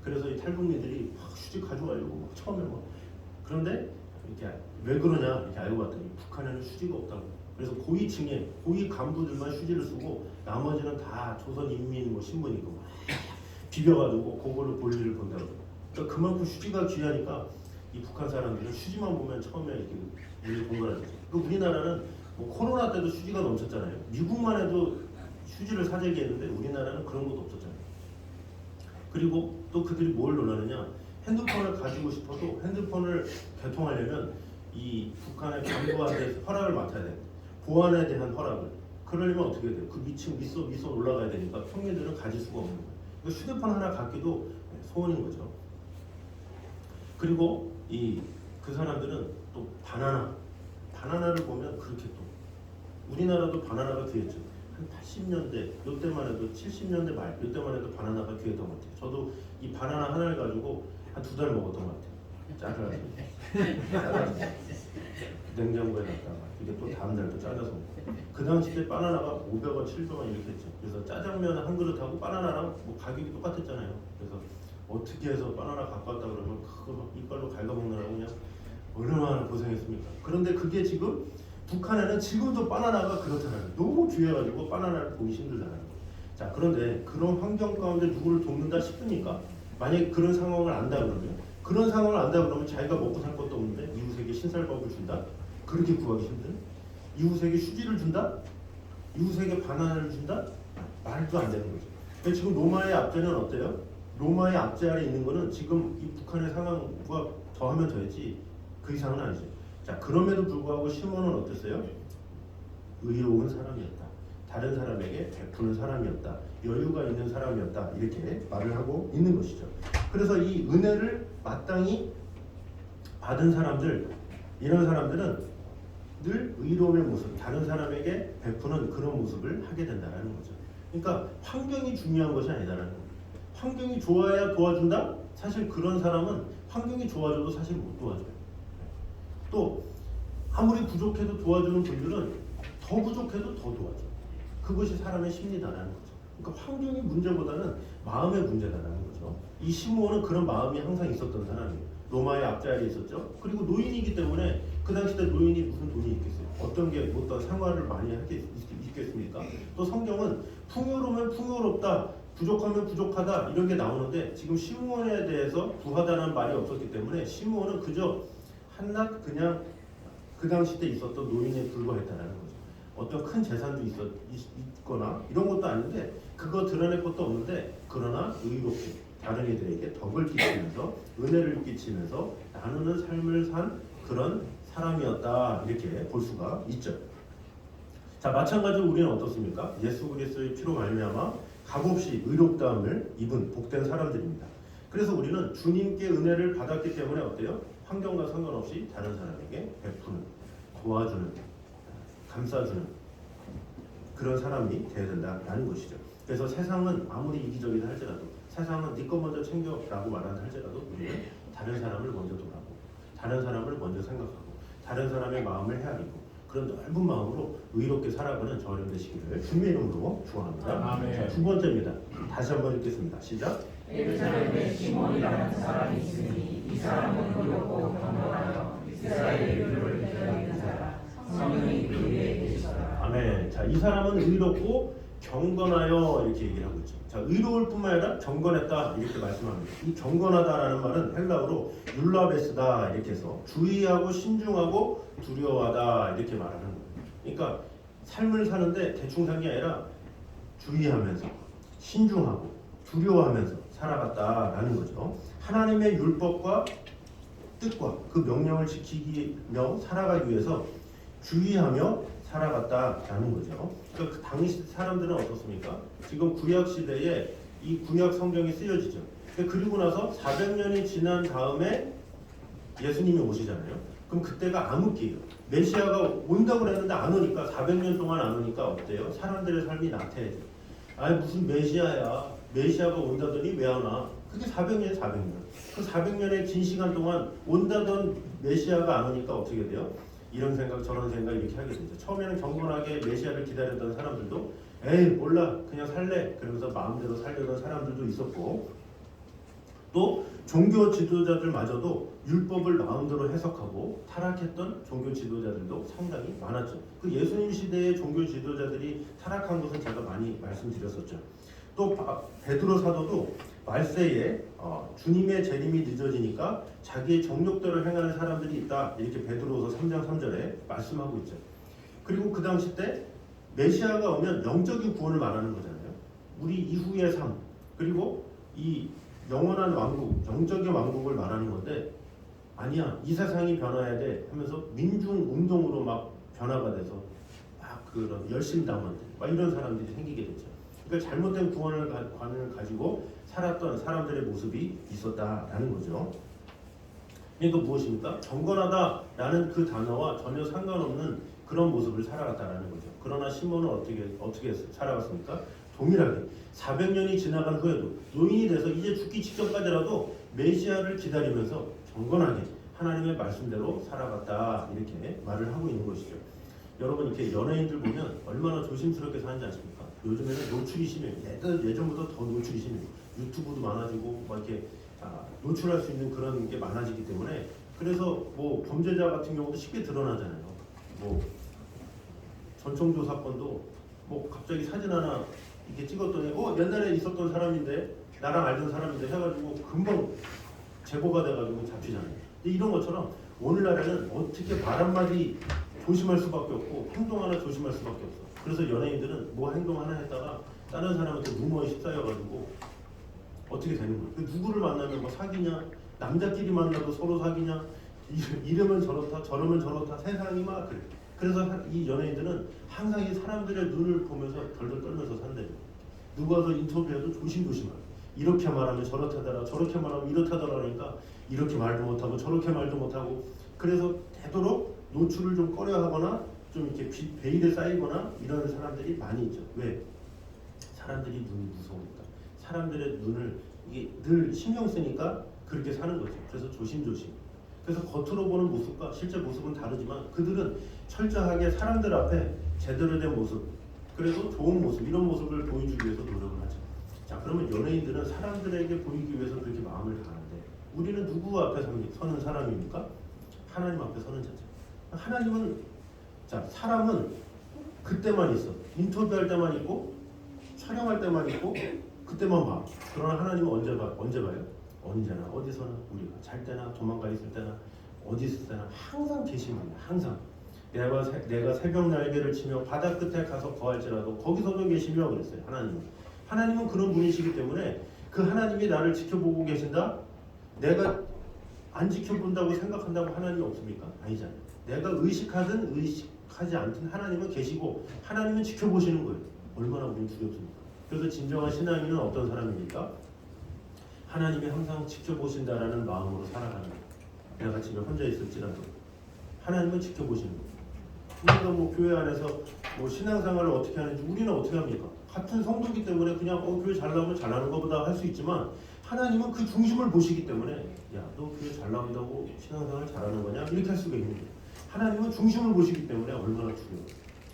그래서 이 탈북민들이 막 휴지 가져가려고 막 처음에 막 그런데 이렇게 왜 그러냐 이렇게 알고 봤더니 북한에는 휴지가 없다고. 그래서 고위층에 고위 간부들만 휴지를 쓰고 나머지는 다 조선인민 뭐 신문이고 막 비벼가지고 그걸로 볼일을 본다고. 그러니까 그만큼 휴지가 귀하니까 이 북한 사람들은 휴지만 보면 처음에 이렇게 우리 공간을 하죠. 우리나라는 뭐 코로나 때도 휴지가 넘쳤잖아요. 미국만 해도 휴지를 사재기 했는데 우리나라는 그런 것도 없었잖아요. 그리고 또 그들이 뭘 논하느냐? 핸드폰을 가지고 싶어도 핸드폰을 개통하려면 이 북한의 간부한테 허락을 맡아야 돼. 보안에 대한 허락을. 그러려면 어떻게 돼요? 그 밑선 올라가야 되니까 평민들은 가질 수가 없는 거예요. 그러니까 휴대폰 하나 갖기도 소원인 거죠. 그리고 그 사람들은 또 바나나를 보면 그렇게 또 우리나라도 바나나가 귀했죠. 한 80년대 이때만 해도 70년대 말 이때만 해도 바나나가 귀했던 것 같아요. 저도 이 바나나 하나를 가지고 한 2달 먹었던 것 같아요. 짜가지고 냉장고에 놨다가 이게 또 다음 날 또 잘라서 먹고. 그 당시 때 바나나가 500원, 700원 이렇게 했죠. 그래서 짜장면 한 그릇하고 바나나랑 뭐 가격이 똑같았잖아요. 그래서 어떻게 해서 바나나 갖고 왔다 그러면 그거 막 이빨로 갉아먹느라고 그냥 얼마나 고생했습니까? 그런데 그게 지금 북한에는 지금도 바나나가 그렇잖아요. 너무 귀해가지고 바나나를 보기 힘들잖아요. 자, 그런데 그런 환경 가운데 누구를 돕는다 싶으니까 만약에 그런 상황을 안다 그러면 자기가 먹고 살 것도 없는데 이웃에게 신살밥을 준다? 그렇게 구하기 힘든? 이웃에게 휴지를 준다? 이웃에게 바나나를 준다? 말도 안 되는 거죠. 근데 지금 로마의 압제는 어때요? 로마의 압제 아래 있는 거는 지금 이 북한의 상황과 더하면 더했지 그 이상은 아니죠. 자, 그럼에도 불구하고 시몬은 어땠어요? 의로운 사람이었다. 다른 사람에게 베푸는 사람이었다. 여유가 있는 사람이었다. 이렇게 말을 하고 있는 것이죠. 그래서 이 은혜를 마땅히 받은 사람들, 이런 사람들은 늘 의로움의 모습, 다른 사람에게 베푸는 그런 모습을 하게 된다는 거죠. 그러니까 환경이 중요한 것이 아니다라는 거예요. 환경이 좋아야 도와준다? 사실 그런 사람은 환경이 좋아져도 사실 못 도와줘요. 또 아무리 부족해도 도와주는 분들은 더 부족해도 더 도와줘요. 그것이 사람의 심리다라는 거죠. 그러니까 환경의 문제보다는 마음의 문제다라는 거죠. 이 시므온은 그런 마음이 항상 있었던 사람이에요. 로마의 앞자리에 있었죠. 그리고 노인이기 때문에 그 당시 때 노인이 무슨 돈이 있겠어요? 어떤 생활을 많이 있겠습니까? 또 성경은 풍요로우면 풍요롭다, 부족하면 부족하다 이런 게 나오는데 지금 시므온에 대해서 부하다는 말이 없었기 때문에 시므온은 그저 한낱 그냥 그 당시 때 있었던 노인에 불과했다는 거죠. 어떤 큰 재산도 있거나 이런 것도 아닌데 그거 드러낼 것도 없는데 그러나 의롭게 다른 이들에게 덕을 끼치면서 은혜를 끼치면서 나누는 삶을 산 그런 사람이었다 이렇게 볼 수가 있죠. 자, 마찬가지로 우리는 어떻습니까? 예수 그리스도의 피로 말미암아 값없이 의롭다함을 입은 복된 사람들입니다. 그래서 우리는 주님께 은혜를 받았기 때문에 어때요? 환경과 상관없이 다른 사람에게 베푸는, 도와주는, 감싸주는 그런 사람이 되어야 된다는 것이죠. 그래서 세상은 아무리 이기적이다 할지라도 세상은 네 거 먼저 챙겨라고 말한다 할지라도 우리는 다른 사람을 먼저 돌아보고 다른 사람을 먼저 생각하고 다른 사람의 마음을 헤아리고 그런 넓은 마음으로 의롭게 살아가는 저 여러분 되시기를 주님의 이름으로 축원합니다. 아멘. 자, 두 번째입니다. 다시 한번 읽겠습니다. 시작. 예루살렘에 시몬이라는 사람이 있으니 이 사람은 의롭고 경건하여 이스라엘의 율을 기다리는 자라. 성령이 그 위에 계시더라. 아멘. 자, 이 사람은 의롭고 경건하여 이렇게 얘기를 하고 있죠. 자, 의로울 뿐만 아니라 경건했다 이렇게 말씀합니다. 이 경건하다라는 말은 헬라어로 율라베스다 이렇게 해서 주의하고 신중하고 두려워하다 이렇게 말하는 거예요. 그러니까 삶을 사는데 대충 산 게 아니라 주의하면서 신중하고 두려워하면서 살아갔다라는 거죠. 하나님의 율법과 뜻과 그 명령을 지키며 살아가기 위해서 주의하며 살아갔다라는 거죠. 그러니까 그 당시 사람들은 어떻습니까? 지금 구약 시대에 이 구약 성경이 쓰여지죠. 그리고 나서 400년이 지난 다음에 예수님이 오시잖아요. 그럼 그때가 암흑기예요. 메시아가 온다고 그랬는데 안 오니까 400년 동안 안 오니까 어때요? 사람들의 삶이 나태해져. 아니 무슨 메시아야? 메시아가 온다더니 왜 안 와? 그게 400년이에요, 400년. 그 400년의 긴 시간 동안 온다던 메시아가 안 오니까 어떻게 돼요? 이런 생각 저런 생각 이렇게 하게 되죠. 처음에는 경건하게 메시아를 기다렸던 사람들도 에이 몰라 그냥 살래 그러면서 마음대로 살려던 사람들도 있었고 또 종교 지도자들마저도 율법을 마음대로 해석하고 타락했던 종교 지도자들도 상당히 많았죠. 그 예수님 시대의 종교 지도자들이 타락한 것은 제가 많이 말씀드렸었죠. 또 베드로 사도도 말세에 주님의 재림이 늦어지니까 자기의 정욕대로 행하는 사람들이 있다 이렇게 베드로서 3장 3절에 말씀하고 있죠. 그리고 그 당시 때 메시아가 오면 영적인 구원을 말하는 거잖아요. 우리 이후의 삶 그리고 이 영원한 왕국, 영적인 왕국을 말하는 건데 아니야 이 세상이 변화해야 돼 하면서 민중 운동으로 막 변화가 돼서 막 그런 열심당원들 막 이런 사람들이 생기게 됐죠. 그러니까 잘못된 구원을 가지고 살았던 사람들의 모습이 있었다라는 거죠. 그러니까 무엇입니까? 경건하다라는 그 단어와 전혀 상관없는 그런 모습을 살아갔다라는 거죠. 그러나 시몬은 어떻게 살아갔습니까? 동일하게 400년이 지나간 후에도 노인이 돼서 이제 죽기 직전까지라도 메시아를 기다리면서 경건하게 하나님의 말씀대로 살아갔다 이렇게 말을 하고 있는 것이죠. 여러분 이렇게 연예인들 보면 얼마나 조심스럽게 사는지 아십니까? 요즘에는 노출이 심해요. 예전보다 더 노출이 심해요. 유튜브도 많아지고 막 이렇게 노출할 수 있는 그런 게 많아지기 때문에 그래서 뭐 범죄자 같은 경우도 쉽게 드러나잖아요. 뭐 전청조 사건도 뭐 갑자기 사진 하나 이렇게 찍었더니 옛날에 있었던 사람인데 나랑 알던 사람인데 해가지고 금방 제보가 돼가지고 잡히잖아요. 근데 이런 것처럼 오늘날에는 어떻게 말 한마디 조심할 수밖에 없고 행동 하나 조심할 수밖에 없어. 그래서 연예인들은 뭐 행동 하나 했다가 다른 사람한테 루머에 휩싸여가지고 어떻게 되는 거예요. 그 누구를 만나면 뭐 사귀냐, 남자끼리 만나도 서로 사귀냐, 이러면 저렇다 저러면 저렇다 세상이 막 그래. 그래서 이 연예인들은 항상 이 사람들의 눈을 보면서 덜덜 떨면서 산대요. 누가 더 인터뷰해도 조심조심하고 이렇게 말하면 저렇다더라 저렇게 말하면 이렇다더라 하니까 이렇게 말도 못하고 저렇게 말도 못하고 그래서 되도록 노출을 좀 꺼려하거나 좀 이렇게 베일에 쌓이거나 이런 사람들이 많이 있죠. 왜? 사람들이 눈이 무서우니까. 사람들의 눈을 이게 늘 신경 쓰니까 그렇게 사는 거죠. 그래서 조심조심. 그래서 겉으로 보는 모습과 실제 모습은 다르지만 그들은 철저하게 사람들 앞에 제대로 된 모습, 그래도 좋은 모습, 이런 모습을 보여주기 위해서 노력을 하죠. 자, 그러면 연예인들은 사람들에게 보이기 위해서 그렇게 마음을 다하는데 우리는 누구 앞에 서는 사람입니까? 하나님 앞에 서는 자죠. 하나님은 사람은 그때만 있어. 인터뷰할 때만 있고 촬영할 때만 있고 그때만 봐. 그러나 하나님은 언제 봐요? 언제나 어디서나 우리가 잘 때나 도망가 있을 때나 어디 있을 때나 항상 계십니다. 항상 내가 새벽 날개를 치며 바다 끝에 가서 거할지라도 거기서도 계시며 그랬어요. 하나님은 그런 분이시기 때문에 그 하나님이 나를 지켜보고 계신다. 내가 안 지켜본다고 생각한다고 하나님이 없습니까? 아니잖아요. 내가 의식하든 의식하지 않든 하나님은 계시고 하나님은 지켜보시는 거예요. 얼마나 우리는 두렵습니까? 그래서 진정한 신앙인은 어떤 사람입니까? 하나님이 항상 지켜보신다라는 마음으로 살아가는 거예요. 내가 집에 혼자 있을지라도 하나님은 지켜보시는 거예요. 우리가 뭐 교회 안에서 뭐 신앙생활을 어떻게 하는지 우리는 어떻게 합니까? 같은 성도이기 때문에 그냥 교회 잘 나오면 잘하는 것보다 할 수 있지만 하나님은 그 중심을 보시기 때문에 야, 너 교회 잘 나온다고 신앙생활 잘하는 거냐? 이렇게 할 수가 있는 거예요. 하나님은 중심을 보시기 때문에 얼마나 중요해요.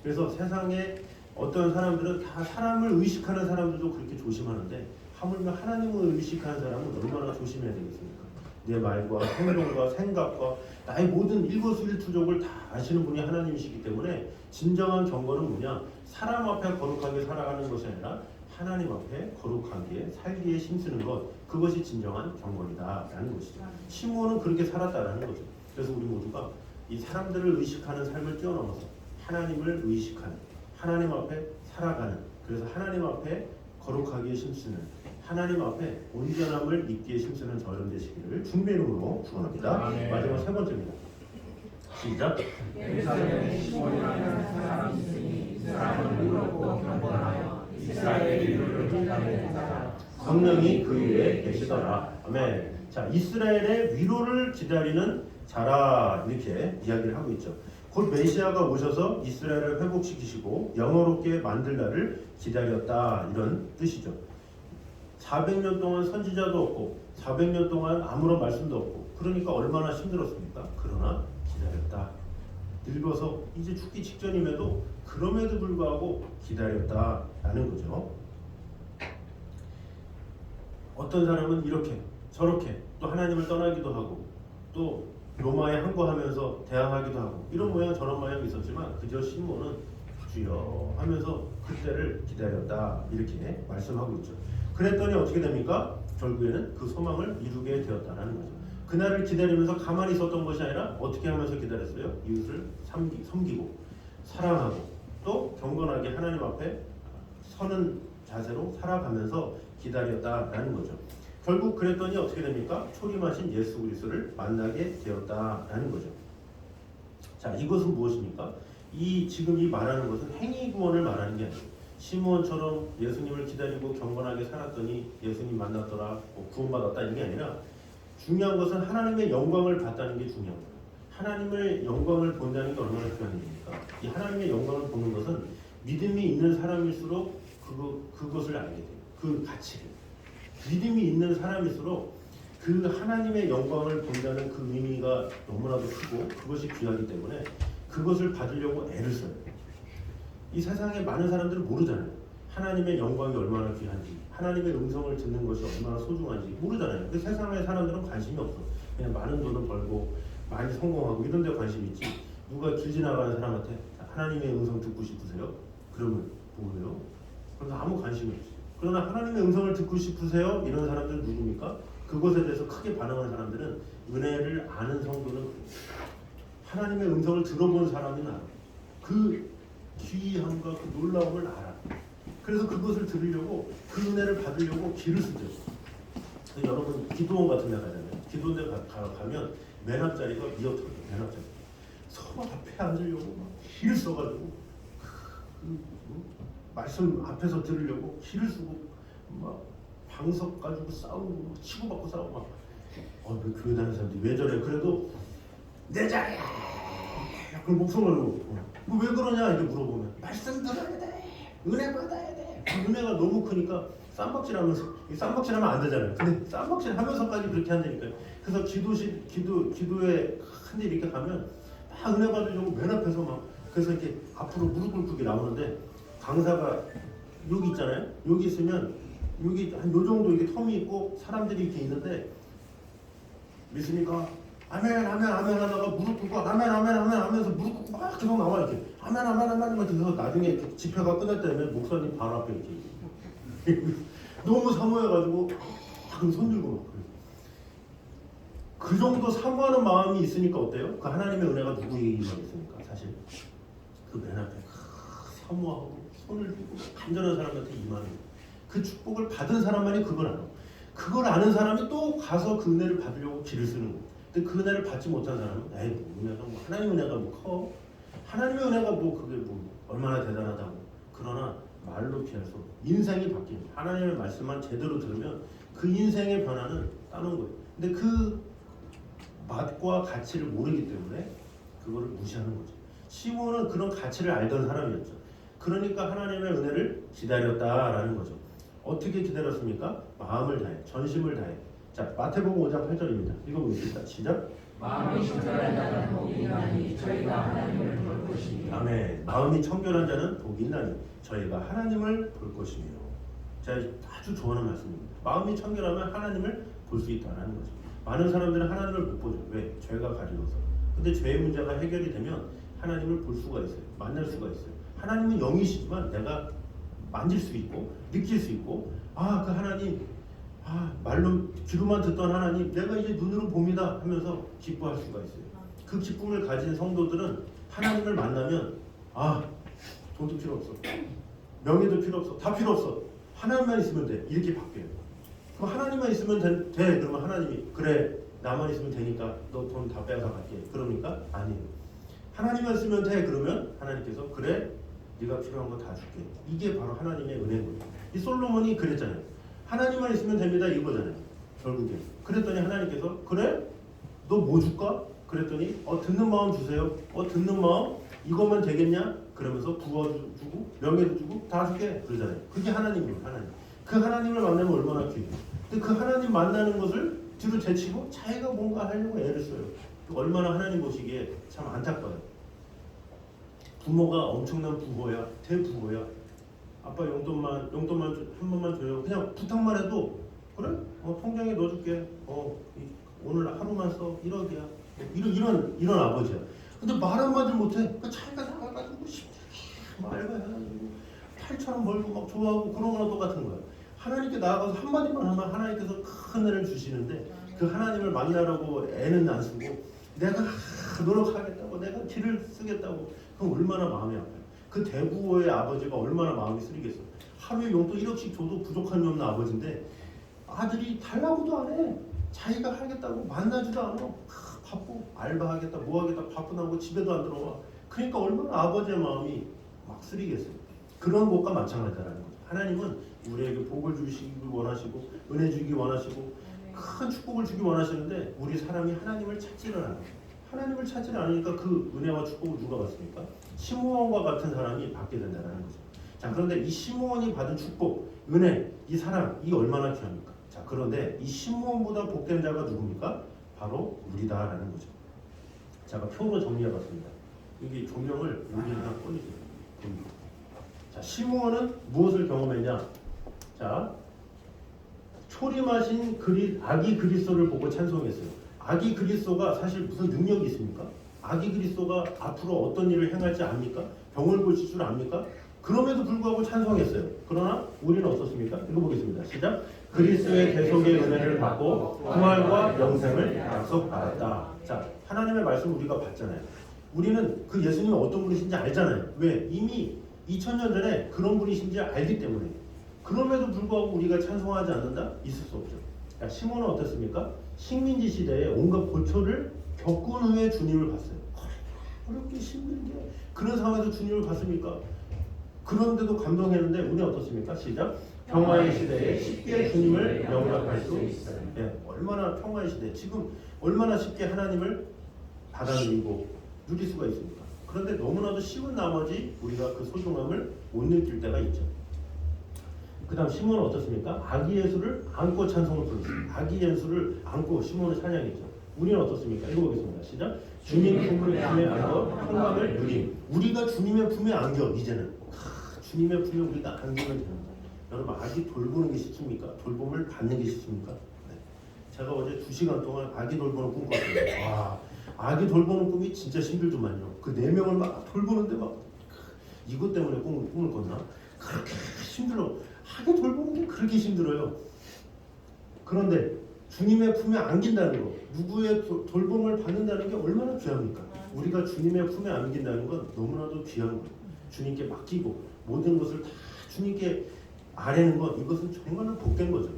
그래서 세상에 어떤 사람들은 다 사람을 의식하는 사람들도 그렇게 조심하는데 하물며 하나님을 의식하는 사람은 얼마나 조심해야 되겠습니까? 내 말과 행동과 생각과 나의 모든 일거수일투족을 다 아시는 분이 하나님이시기 때문에 진정한 경건은 뭐냐? 사람 앞에 거룩하게 살아가는 것이 아니라 하나님 앞에 거룩하게 살기에 힘쓰는 것, 그것이 진정한 경건이다라는 것이죠. 시므온은 그렇게 살았다라는 거죠. 그래서 우리 모두가 이 사람들을 의식하는 삶을 뛰어넘어서 하나님을 의식하는, 하나님 앞에 살아가는, 그래서 하나님 앞에 거룩하게 힘쓰는, 하나님 앞에 온전함을 입기에 힘쓰는 저 여러분 되시기를 주님의 이름으로 축원합니다. 마지막 세 번째입니다. 시작. 예루살렘에 시몬이라는 사람이 있으니 이 사람은 의롭고 경건하여 이스라엘의 이름을 기다리는 자라. 성령이 그 위에 계시더라. 아멘. 자, 이스라엘의 위로를 기다리는 자라 이렇게 이야기를 하고 있죠. 곧 메시아가 오셔서 이스라엘을 회복시키시고 영어롭게 만들 날을 기다렸다 이런 뜻이죠. 400년 동안 선지자도 없고 400년 동안 아무런 말씀도 없고 그러니까 얼마나 힘들었습니까? 그러나 기다렸다. 늙어서 이제 죽기 직전임에도 그럼에도 불구하고 기다렸다라는 거죠. 어떤 사람은 이렇게 저렇게 또 하나님을 떠나기도 하고 또 로마에 항거하면서 대항하기도 하고 이런 모양 저런 모양이 있었지만 그저 시몬은 주여 하면서 그때를 기다렸다 이렇게 말씀하고 있죠. 그랬더니 어떻게 됩니까? 결국에는 그 소망을 이루게 되었다는 거죠. 그날을 기다리면서 가만히 있었던 것이 아니라 어떻게 하면서 기다렸어요? 이웃을 섬기고 사랑하고 또 경건하게 하나님 앞에 서는 자세로 살아가면서 기다렸다라는 거죠. 결국 그랬더니 어떻게 됩니까? 초림하신 예수 그리스도를 만나게 되었다라는 거죠. 자, 이것은 무엇입니까? 지금 이 말하는 것은 행위 구원을 말하는 게 아니에요. 시므온처럼 예수님을 기다리고 경건하게 살았더니 예수님 만났더라, 구원받았다 이게 아니라 중요한 것은 하나님의 영광을 봤다는 게 중요한 거예요. 하나님의 영광을 본다는 게 얼마나 귀한 일입니까? 이 하나님의 영광을 보는 것은 믿음이 있는 사람일수록 그것을 알게 돼요. 그 가치를. 믿음이 있는 사람일수록 그 하나님의 영광을 본다는 그 의미가 너무나도 크고 그것이 귀하기 때문에 그것을 받으려고 애를 써요. 이 세상에 많은 사람들은 모르잖아요. 하나님의 영광이 얼마나 귀한지, 하나님의 음성을 듣는 것이 얼마나 소중한지 모르잖아요. 근데 세상의 사람들은 관심이 없어. 그냥 많은 돈을 벌고 많이 성공하고 이런 데 관심이 있지. 누가 길 지나가는 사람한테 하나님의 음성 듣고 싶으세요? 그러면 뭐예요? 그래서 아무 관심이 없어요. 그러나 하나님의 음성을 듣고 싶으세요? 이런 사람들은 누굽니까? 그것에 대해서 크게 반응하는 사람들은 은혜를 아는 성도는 하나님의 음성을 들어본 사람은 알아. 그 귀함과 그 놀라움을 알아. 그래서 그것을 들으려고 그 은혜를 받으려고 길을 쓰죠. 여러분 기도원 같은 데 가잖아요. 기도원 데 가면 맨 앞자리가 미어터죠. 맨 앞자리. 서로 앞에 앉으려고 막 길을 써가지고 말씀 앞에서 들으려고 길을 쓰고 막 방석 가지고 싸우고 막 치고받고 싸우고 막 왜 교회 다니는 사람들이 왜 저래? 그래도 내 자리야. 그걸 목소리로 왜 그러냐 이렇게 물어보면 말씀 들어야 돼. 은혜 받아야 돼. 은혜가 너무 크니까 쌈박질하면서 쌈박질하면 안 되잖아요. 근데 쌈박질하면서까지 그렇게 한다니까요. 그래서 기도에 큰 일 이렇게 가면 막 은혜 받으려고 맨 앞에서 막 그래서 이렇게 앞으로 무릎 꿇기 나오는데 강사가 여기 있잖아요. 여기 있으면 여기 한 요 정도 이렇게 텀이 있고 사람들이 이렇게 있는데 믿습니까? 아멘 아멘 아멘 하다가 무릎 꿇고 아멘 아멘 아멘 하면서 무릎 꿇고 막 계속 나와 이렇게 아멘 아멘 아멘 하면서 계속 나중에 집회가 끝날 때면 목사님 바로 앞에 이렇게 너무 사모해가지고 손 들고 그 정도 사모하는 마음이 있으니까 어때요? 그 하나님의 은혜가 누구에게만 있습니까? 사실 그 맨 앞에 사모하고 손을 들고 간절한 사람한테 임하는 그 축복을 받은 사람만이 그걸 알아. 그걸 아는 사람이 또 가서 그 은혜를 받으려고 길을 쓰는 거예요. 근데 그 은혜를 받지 못한 사람은 에이 은혜가 뭐 하나님 은혜가 뭐 커? 하나님의 은혜가 뭐 그게 뭐 얼마나 대단하다고. 그러나 말로 피할 수 없어. 인생이 바뀌는 하나님의 말씀만 제대로 들으면 그 인생의 변화는 따는 거예요. 근데 그 맛과 가치를 모르기 때문에 그거를 무시하는 거죠. 시므온은 그런 가치를 알던 사람이었죠. 그러니까 하나님의 은혜를 기다렸다라는 거죠. 어떻게 기다렸습니까? 마음을 다해, 전심을 다해. 자, 마태복음 5장 8절입니다. 읽어보겠습니다. 시작. 마음이 청결한 자는 복이 있나니 저희가 하나님을 볼 것이며. 아멘. 마음이 청결한 자는 복이 있나니 저희가 하나님을 볼 것이며. 자, 아주 좋아하는 말씀입니다. 마음이 청결하면 하나님을 볼 수 있다는 거죠. 많은 사람들은 하나님을 못 보죠. 왜? 죄가 가리워서. 근데 죄의 문제가 해결이 되면 하나님을 볼 수가 있어요. 만날 수가 있어요. 하나님은 영이시지만 내가 만질 수 있고 느낄 수 있고 그 하나님 말로 귀로만 듣던 하나님 내가 이제 눈으로 봅니다 하면서 기뻐할 수가 있어요. 그 기쁨을 가진 성도들은 하나님을 만나면 돈도 필요 없어, 명예도 필요 없어, 다 필요 없어, 하나님만 있으면 돼 이렇게 바뀌어요. 그럼 하나님만 있으면 돼 그러면 하나님이 그래 나만 있으면 되니까 너 돈 다 빼앗아 갈게 그럽니까? 아니에요. 하나님만 있으면 돼 그러면 하나님께서 그래 네가 필요한 거 다 줄게. 이게 바로 하나님의 은혜인 거예요. 이 솔로몬이 그랬잖아요. 하나님만 있으면 됩니다 이거잖아요. 결국에 그랬더니 하나님께서 그래? 너 뭐 줄까? 그랬더니 듣는 마음 주세요. 듣는 마음 이것만 되겠냐? 그러면서 부어주고 명예도 주고 다 줄게 그러잖아요. 그게 하나님이에요. 하나님. 그 하나님을 만나면 얼마나 귀해요. 근데 그 하나님 만나는 것을 뒤로 제치고 자기가 뭔가 하려고 애를 써요. 얼마나 하나님 보시기에 참 안타까워요. 부모가 엄청난 부호야, 대부호야. 아빠 용돈만 한 번만 줘요. 그냥 부탁만 해도 그래? 통장에 넣어줄게. 오늘 하루만 써 1억이야. 이런 아버지야. 근데 말 한마디 못해. 자기가 나가가지고 말해가지고 8,000원 벌고 막 좋아하고 그런 거랑 똑같은 거야. 하나님께 나아가서 한마디만 하면 하나님께서 큰 은혜를 주시는데 그 하나님을 만나려고 애는 안 쓰고 내가 노력하겠다고 내가 길을 쓰겠다고 그럼 얼마나 마음이 아파요. 그 대부호의 아버지가 얼마나 마음이 쓰리겠어요. 하루에 용돈 1억씩 줘도 부족함이 없는 아버지인데 아들이 달라고도 안 해. 자기가 하겠다고 만나지도 않아. 바쁘 알바하겠다 뭐하겠다 바쁘다고 집에도 안 들어와. 그러니까 얼마나 아버지의 마음이 막 쓰리겠어요. 그런 것과 마찬가지라는 거죠. 하나님은 우리에게 복을 주시기 원하시고 은혜 주기 원하시고 큰 축복을 주기 원하시는데 우리 사람이 하나님을 찾지를 않아요. 하나님을 찾지 않으니까 그 은혜와 축복을 누가 받습니까? 시므온과 같은 사람이 받게 된다는 거죠. 자, 그런데 이 시므온이 받은 축복, 은혜, 이 사랑, 이 얼마나 귀합니까? 자, 그런데 이 시므온보다 복된 자가 누굽니까? 바로 우리다라는 거죠. 제가 표로 정리해봤습니다. 여기 조명을 여기 하나 꺼주세요. 자, 시므온은 무엇을 경험했냐? 자, 초림하신 아기 그리스도를 보고 찬송했어요. 아기 그리스도가 사실 무슨 능력이 있습니까? 아기 그리스도가 앞으로 어떤 일을 행할지 압니까? 병을 고칠 줄 압니까? 그럼에도 불구하고 찬송했어요. 그러나 우리는 어떻습니까? 읽어보겠습니다. 시작. 그리스도의 대속의 은혜를 받고 부활과 영생을 약속받았다. 자, 하나님의 말씀 우리가 봤잖아요. 우리는 그 예수님이 어떤 분이신지 알잖아요. 왜? 이미 2000년 전에 그런 분이신지 알기 때문에. 그럼에도 불구하고 우리가 찬송하지 않는다? 있을 수 없죠. 자, 시몬은 어땠습니까? 식민지 시대에 온갖 고초를 겪은 후에 주님을 봤어요. 어렵게 힘들게 그런 상황에서 주님을 봤습니까? 그런데도 감동했는데 우리는 어떻습니까? 시작. 평화의 시대에 쉽게 주님을 영접할 수 있어요. 네, 얼마나 평화의 시대, 지금 얼마나 쉽게 하나님을 받아들이고 누릴 수가 있습니까? 그런데 너무나도 쉬운 나머지 우리가 그 소중함을 못 느낄 때가 있죠. 그 다음 시몬은 어떻습니까? 아기 예수를 안고 찬송을 부르습니다. 아기 예수를 안고 시몬을 찬양했죠. 우리는 어떻습니까? 읽어보겠습니다. 시작. 주님 품에 안겨 평강을 누림. 우리가 주님의 품에 안겨 이제는 주님의 품에 우리가 안기면 되는 거예요. 여러분, 아기 돌보는 게 쉽습니까? 돌봄을 받는 게 쉽습니까? 네. 제가 어제 2시간 동안 아기 돌보는 꿈 꿨어요. 와, 아기 돌보는 꿈이 진짜 힘들더만요. 그 4명을 막 돌보는데 막 이것 때문에 꿈을 꿨나? 그렇게 힘들어. 아기 돌보는 게 그렇게 힘들어요. 그런데 주님의 품에 안긴다는 거, 누구의 돌봄을 받는다는 게 얼마나 귀합니까? 우리가 주님의 품에 안긴다는 건 너무나도 귀한 거예요. 주님께 맡기고 모든 것을 다 주님께 아뢰는 것, 이것은 정말로 복된 거죠.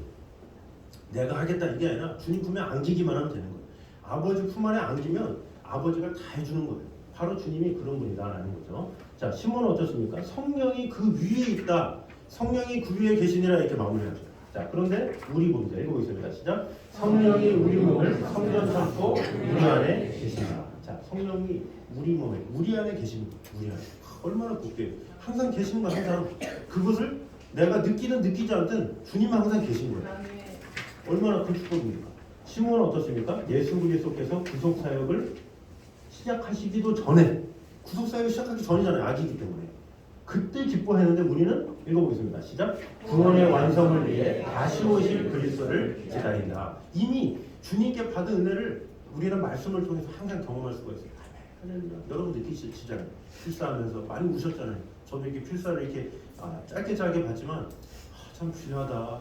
내가 하겠다 이게 아니라 주님 품에 안기기만 하면 되는 거예요. 아버지 품 안에 안기면 아버지가 다 해주는 거예요. 바로 주님이 그런 분이다라는 거죠. 자, 시몬은 어떻습니까? 성령이 그 위에 있다. 성령이 그 위에 계시니라 이렇게 마무리하죠. 자, 그런데 우리 봅니다. 읽어보겠습니다. 시작. 성령이 우리 몸을 성전 삼고 우리 안에 계십니다. 자, 성령이 우리 몸에, 우리 안에 계십니다. 우리 안에. 얼마나 복돼요. 항상 계시는 거 항상. 그것을 내가 느끼든 느끼지 않든 주님은 항상 계신 거예요. 얼마나 큰 축복입니까? 시몬은 어떻습니까? 예수 그리스도께서 구속 사역을 시작하시기도 전에, 구속 사역을 시작하기 전이잖아요. 아기이기 때문에. 그때 기뻐했는데 우리는 읽어보겠습니다. 시작. 구원의 완성을 위해 다시 오실 그리스도를 기다린다. 이미 주님께 받은 은혜를 우리는 말씀을 통해서 항상 경험할 수가 있어요. 여러분 느끼시잖아요. 필사하면서 많이 우셨잖아요. 저도 이렇게 필사를 이렇게 짧게 봤지만 참 귀하다.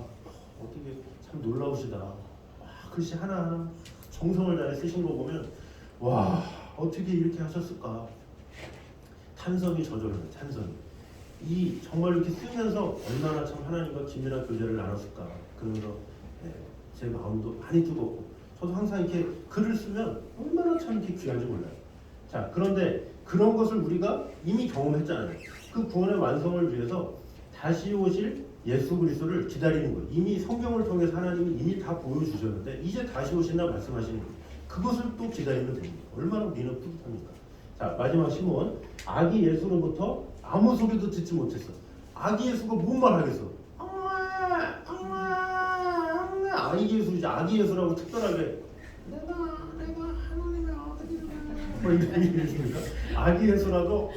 어떻게 참 놀라우시다. 글씨 하나하나 정성을 다해 쓰신 거 보면 와, 어떻게 이렇게 하셨을까. 탄성이 저절로 탄성이. 이 정말 이렇게 쓰면서 얼마나 참 하나님과 긴밀한 교제를 나눴을까. 그러면서 제 마음도 많이 뜨겁고, 저도 항상 이렇게 글을 쓰면 얼마나 참 이렇게 귀한지 몰라요. 자, 그런데 그런 것을 우리가 이미 경험했잖아요. 그 구원의 완성을 위해서 다시 오실 예수 그리스도를 기다리는 거예요. 이미 성경을 통해서 하나님이 이미 다 보여주셨는데 이제 다시 오신다 말씀하시는 거예요. 그것을 또 기다리면 됩니다. 얼마나 우리는 뿌듯합니까? 자, 마지막 시몬. 아기 예수로부터 아무 소리도 듣지 못했어. 아기 예수가 뭔 말 하겠어? 아기 예수이지. 아기 예수라고 특별하게 내가 하나님의 아들이야 뭐 이런 얘기입니까? 아기 예수라도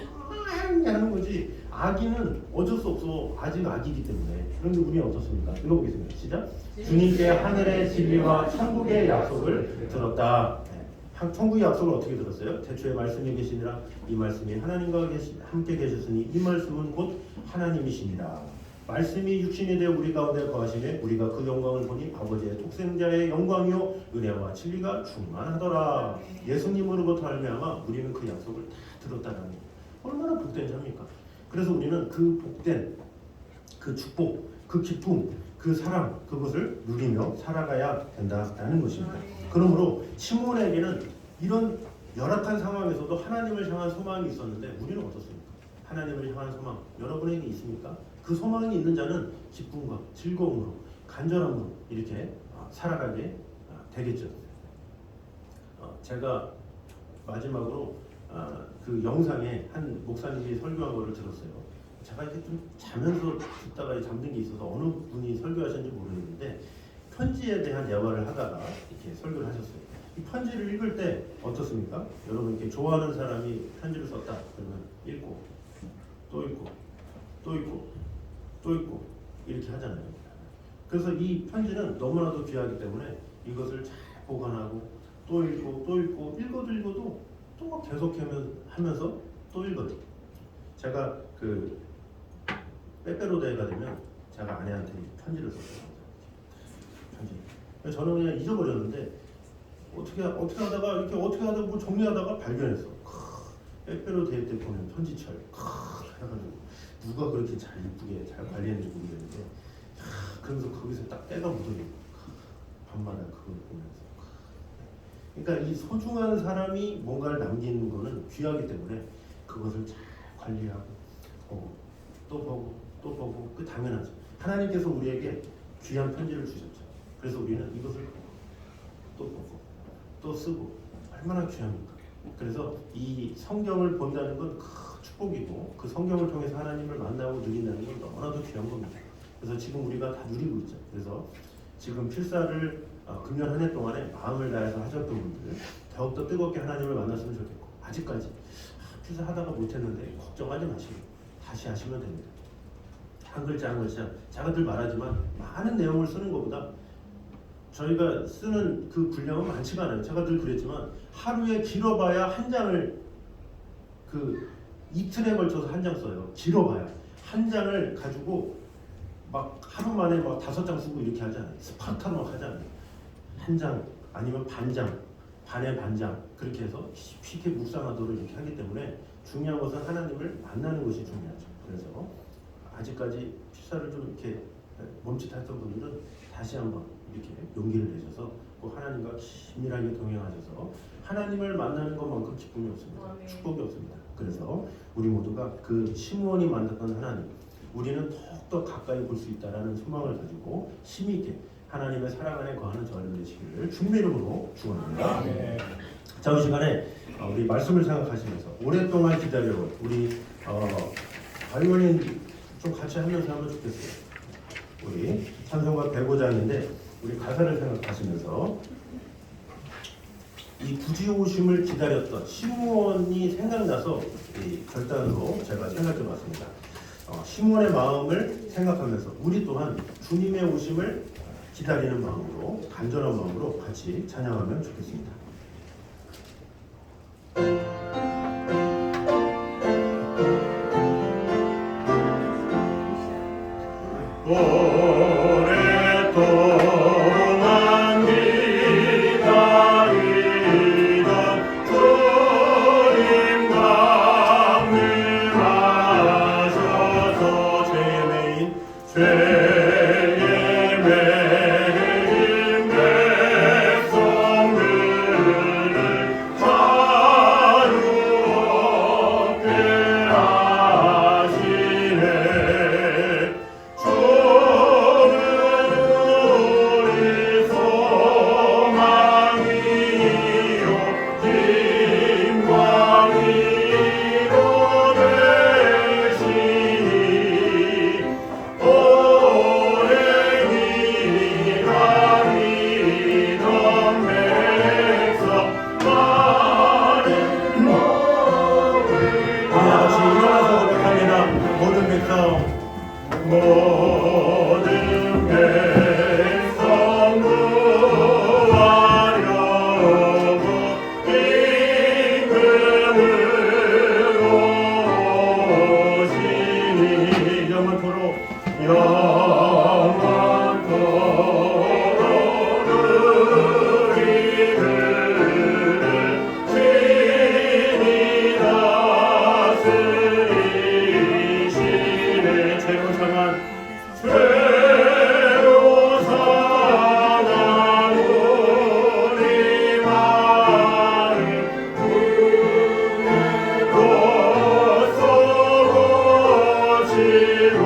하는 거지. 아기는 어쩔 수 없어. 아직 아기이기 때문에. 그런데 우리는 어떻습니까? 읽어보겠습니다. 시작. 주님께 하늘의 진리와 천국의 약속을 들었다. 천국의 약속을 어떻게 들었어요? 태초에 말씀이 계시니라. 이 말씀이 하나님과 함께 계셨으니 이 말씀은 곧 하나님이시니라. 말씀이 육신이 되어 우리 가운데 거하시매 우리가 그 영광을 보니 아버지의 독생자의 영광이요 은혜와 진리가 충만하더라. 예수님으로부터 말미암아 우리는 그 약속을 다 들었다는 거예요. 얼마나 복된 자입니까? 그래서 우리는 그 복된 그 축복, 그 기쁨, 그 사랑, 그것을 누리며 살아가야 된다라는 것입니다. 그러므로 시몬에게는 이런 열악한 상황에서도 하나님을 향한 소망이 있었는데 우리는 어떻습니까? 하나님을 향한 소망 여러분에게 있습니까? 그 소망이 있는 자는 기쁨과 즐거움으로 간절함으로 이렇게 살아가게 되겠죠. 제가 마지막으로 그 영상에 한 목사님이 설교한 거를 들었어요. 제가 이렇게 좀 자면서 듣다가 잠든 게 있어서 어느 분이 설교하셨는지 모르겠는데 편지에 대한 대화를 하다가 이렇게 설교를 하셨어요. 이 편지를 읽을 때 어떻습니까? 여러분 이렇게 좋아하는 사람이 편지를 썼다 그러면 읽고 또 읽고 또 읽고 또 읽고 이렇게 하잖아요. 그래서 이 편지는 너무나도 귀하기 때문에 이것을 잘 보관하고 또 읽고 또 읽고 읽어도 또 막 계속하면서 또 읽어요. 제가 그 빼빼로데이가 되면 제가 아내한테 편지를 썼어요. 편지. 저는 그냥 잊어버렸는데 어떻게 하다가 뭐 정리하다가 발견했어. 빼빼로데이 때 보면 편지철. 해가지고 누가 그렇게 잘 이쁘게 잘 관리했는지 모르겠는데 그러면서 거기서 딱 때가 묻어요. 밤마다 그걸 보면서. 그러니까 이 소중한 사람이 뭔가를 남기는 거는 귀하기 때문에 그것을 잘 관리하고 또 보고 그 당연하죠. 하나님께서 우리에게 귀한 편지를 주셨죠. 그래서 우리는 이것을 또 보고 또 쓰고 얼마나 귀합니까? 그래서 이 성경을 본다는 건 큰 축복이고 그 성경을 통해서 하나님을 만나고 누린다는 건 너무나도 귀한 겁니다. 그래서 지금 우리가 다 누리고 있죠. 그래서 지금 필사를 금년 한 해 동안에 마음을 다해서 하셨던 분들 더욱더 뜨겁게 하나님을 만났으면 좋겠고 아직까지 필사 하다가 못했는데 걱정하지 마시고 다시 하시면 됩니다. 한 글자 한 글자 제가 늘 말하지만 많은 내용을 쓰는 것보다 저희가 쓰는 그 분량은 많지가 않아요. 제가 늘 그랬지만 하루에 길어봐야 한 장을 그 이틀에 걸쳐서 한 장 써요. 길어봐야 한 장을 가지고 막 하루 만에 막 5장 쓰고 이렇게 하잖아요. 스파르타로 막 하잖아요. 한 장 아니면 반장, 반의 반장 그렇게 해서 쉽게 묵상하도록 이렇게 하기 때문에 중요한 것은 하나님을 만나는 것이 중요하죠. 그래서 아직까지 필사를 좀 이렇게 멈칫했던 분들은 다시 한번 이렇게 용기를 내셔서 꼭 하나님과 긴밀하게 동행하셔서 하나님을 만나는 것만큼 기쁨이 없습니다. 축복이 없습니다. 그래서 우리 모두가 그 시므온이 만났던 하나님 우리는 더욱더 가까이 볼 수 있다는 소망을 가지고 힘이 있게 하나님의 사랑 안에 거하는 저희들 되시기를 주님의 이름으로 축원합니다. 네. 자, 이 시간에 우리 말씀을 생각하시면서 오랫동안 기다려온 우리 바이올린 좀 같이 하면서 하면 좋겠어요. 우리 찬송가 105장인데 우리 가사를 생각하시면서 이 구지 오심을 기다렸던 시므온이 생각나서 이 결단으로 제가 생각해봤습니다. 시므온의 마음을 생각하면서 우리 또한 주님의 오심을 기다리는 마음으로 간절한 마음으로 같이 찬양하면 좋겠습니다. 오랫동안 기다리던 주님 강림하셔서 죄의 매인 백성들을 자유롭게 하시네. 모든 백성 구하려고 임금을 오시니 영원토록 우리를 친히 다스리시네. 죄로 상한 우리 마음 고소고치고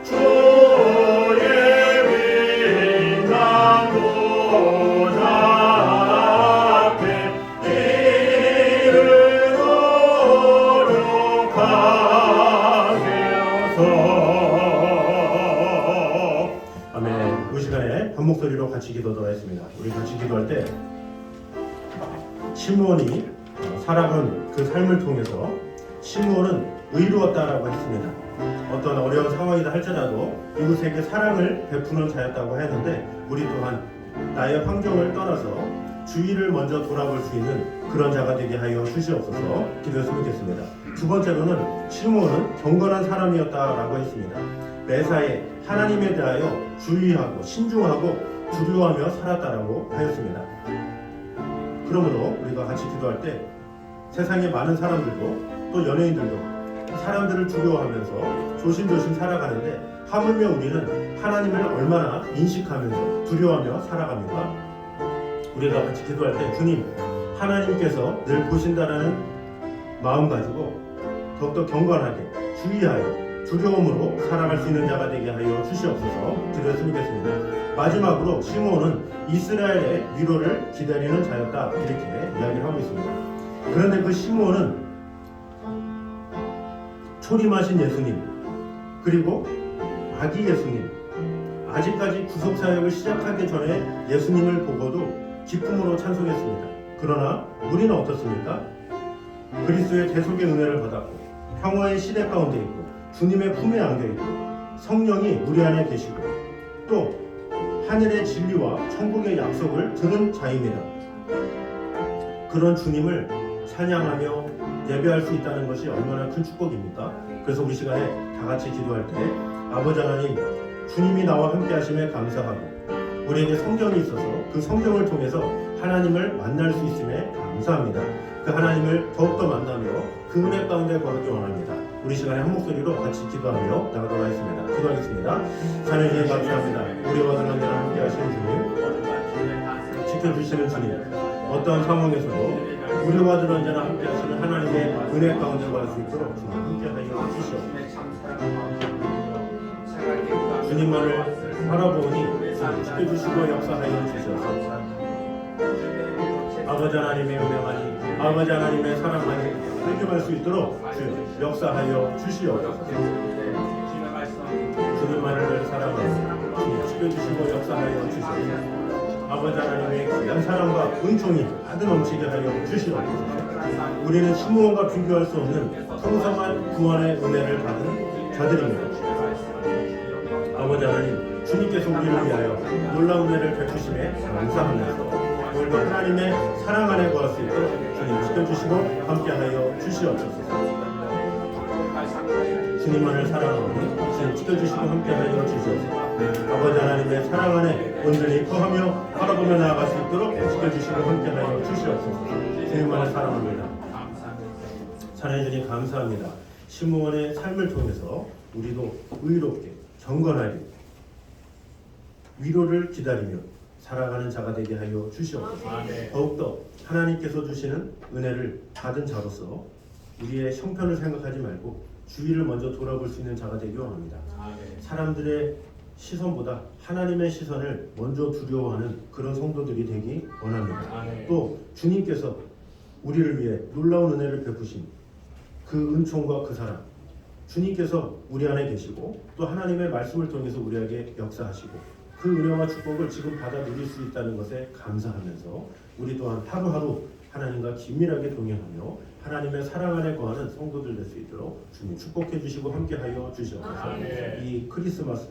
주의 빛난 보좌 앞에 목소리로 같이 기도하도록 하겠습니다. 우리 같이 기도할 때 시므온이 살아간 그 삶을 통해서 시므온은 의로웠다라고 했습니다. 어떤 어려운 상황이다 할지라도 이웃에게 사랑을 베푸는 자였다고 하였는데 우리 또한 나의 환경을 떠나서 주위를 먼저 돌아볼 수 있는 그런 자가 되게 하여 주시옵소서 기도했으면 좋겠습니다. 두 번째로는 시므온은 경건한 사람이었다라고 했습니다. 매사에 하나님에 대하여 주의하고 신중하고 두려워하며 살았다라고 하였습니다. 그러므로 우리가 같이 기도할 때 세상의 많은 사람들도 또 연예인들도 사람들을 두려워하면서 조심조심 살아가는데 하물며 우리는 하나님을 얼마나 인식하면서 두려워하며 살아갑니까? 우리가 같이 기도할 때 주님 하나님께서 늘 보신다라는 마음 가지고 더욱더 경건하게 주의하여 두려움으로 살아갈 수 있는 자가 되게 하여 주시옵소서 기도했으면 좋겠습니다. 마지막으로 시므온은 이스라엘의 위로를 기다리는 자였다 이렇게 이야기를 하고 있습니다. 그런데 그 시므온은 초림하신 예수님 그리고 아기 예수님 아직까지 구속사역을 시작하기 전에 예수님을 보고도 기쁨으로 찬송했습니다. 그러나 우리는 어떻습니까? 그리스도의 대속의 은혜를 받았고 평화의 시대 가운데 있고 주님의 품에 안겨있고 성령이 우리 안에 계시고 또 하늘의 진리와 천국의 약속을 들은 자입니다. 그런 주님을 찬양하며 예배할 수 있다는 것이 얼마나 큰 축복입니까? 그래서 우리 시간에 다 같이 기도할 때 아버지 하나님 주님이 나와 함께 하심에 감사하고 우리에게 성경이 있어서 그 성경을 통해서 하나님을 만날 수 있음에 감사합니다. 그 하나님을 더욱더 만나며 그 은혜 가운데 걸어기 원합니다. 우리 시간에 한 목소리로 같이 기도하며 나가도록 하겠습니다. 기도하겠습니다. 하나님 감사합니다. 우리와 그날들을 함께 하시는 주님 지켜주시는 주님 어떠한 상황에서도 우리와 늘 언제나 함께 하시는 하나님의 은혜 가운데 갈 수 있도록 주님 함께 하여 주시옵소서. 주님만을 바라보니 지켜주시고 역사하여 주시옵소서. 아버지 하나님의 은혜만이 아버지 하나님의 사랑만이 획득할 수 있도록 주여 역사하여 주시옵소서. 주님만을 사랑하고 주님 지켜주시고 역사하여 주시옵소서. 아버지 하나님의 귀한 사랑과 은총이 가득 넘치게 하여 주시옵소서. 우리는 시므온과 비교할 수 없는 풍성한 구원의 은혜를 받은 자들입니다. 아버지 하나님 주님께서 우리를 위하여 놀라운 은혜를 베푸심에 감사하면서 오늘도 하나님의 사랑 안에 거할 수 있도록 주님 지켜주시고 함께하여 주시옵소서. 주님만을 사랑하오니 주님 지켜주시고 함께하여 주시옵소서. 아버지 하나님의 사랑 안에 온전히 거하며 바라보며 나아갈 수 있도록 지켜주시고 함께하여 주시옵소서. 주님만을 사랑합니다. 사랑해 주님 감사합니다. 시므온의 삶을 통해서 우리도 의롭게 경건하게 위로를 기다리며 살아가는 자가 되게 하여 주시옵소서. 더욱더 하나님께서 주시는 은혜를 받은 자로서 우리의 형편을 생각하지 말고 주위를 먼저 돌아볼 수 있는 자가 되기 원합니다. 사람들의 시선보다 하나님의 시선을 먼저 두려워하는 그런 성도들이 되기 원합니다. 또 주님께서 우리를 위해 놀라운 은혜를 베푸신 그 은총과 그 사랑 주님께서 우리 안에 계시고 또 하나님의 말씀을 통해서 우리에게 역사하시고 그 은혜와 축복을 지금 받아 누릴 수 있다는 것에 감사하면서 우리 또한 하루하루 하나님과 긴밀하게 동행하며 하나님의 사랑 안에 거하는 성도들 될 수 있도록 주님 축복해 주시고 함께하여 주시옵소서. 이 크리스마스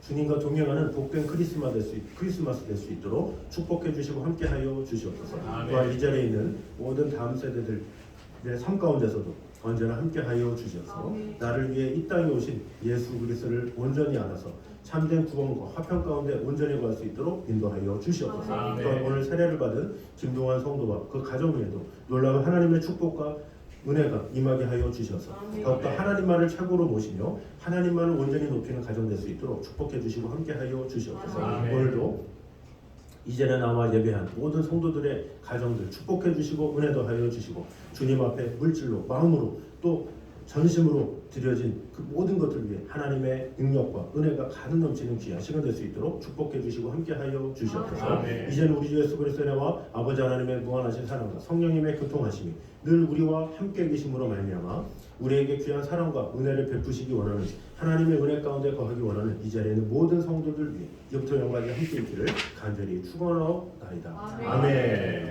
주님과 동행하는 복된 크리스마스 될 수 있도록 축복해 주시고 함께하여 주시옵소서. 또한 이 자리에 있는 모든 다음 세대들의 삶 가운데서도 언제나 함께하여 주셔서 나를 위해 이 땅에 오신 예수 그리스도를 온전히 알아서 참된 구원과 화평 가운데 온전히 갈 수 있도록 인도하여 주시옵소서. 또한 오늘 세례를 받은 김동환 성도와 그 가정 위에도 놀라운 하나님의 축복과 은혜가 임하게 하여 주셔서 더욱더 하나님만을 최고로 모시며 하나님만을 온전히 높이는 가정 될 수 있도록 축복해 주시고 함께하여 주시옵소서. 오늘도 이전에 나와 예배한 모든 성도들의 가정들 축복해 주시고 은혜도 하여 주시고 주님 앞에 물질로 마음으로 또 전심으로 드려진 그 모든 것들 위해 하나님의 능력과 은혜가 가득 넘치는 귀한 시간 될 수 있도록 축복해 주시고 함께하여 주시옵소서. 이제는 우리 주 예수 그리스도의 은혜와 아버지 하나님의 무한하신 사랑과 성령님의 교통하심이 늘 우리와 함께 계심으로 말미암아 우리에게 귀한 사랑과 은혜를 베푸시기 원하는 하나님의 은혜 가운데 거하기 원하는 이 자리에 있는 모든 성도들 위해 이부터 영광이 함께 있기를 간절히 축원하옵나이다. 아멘.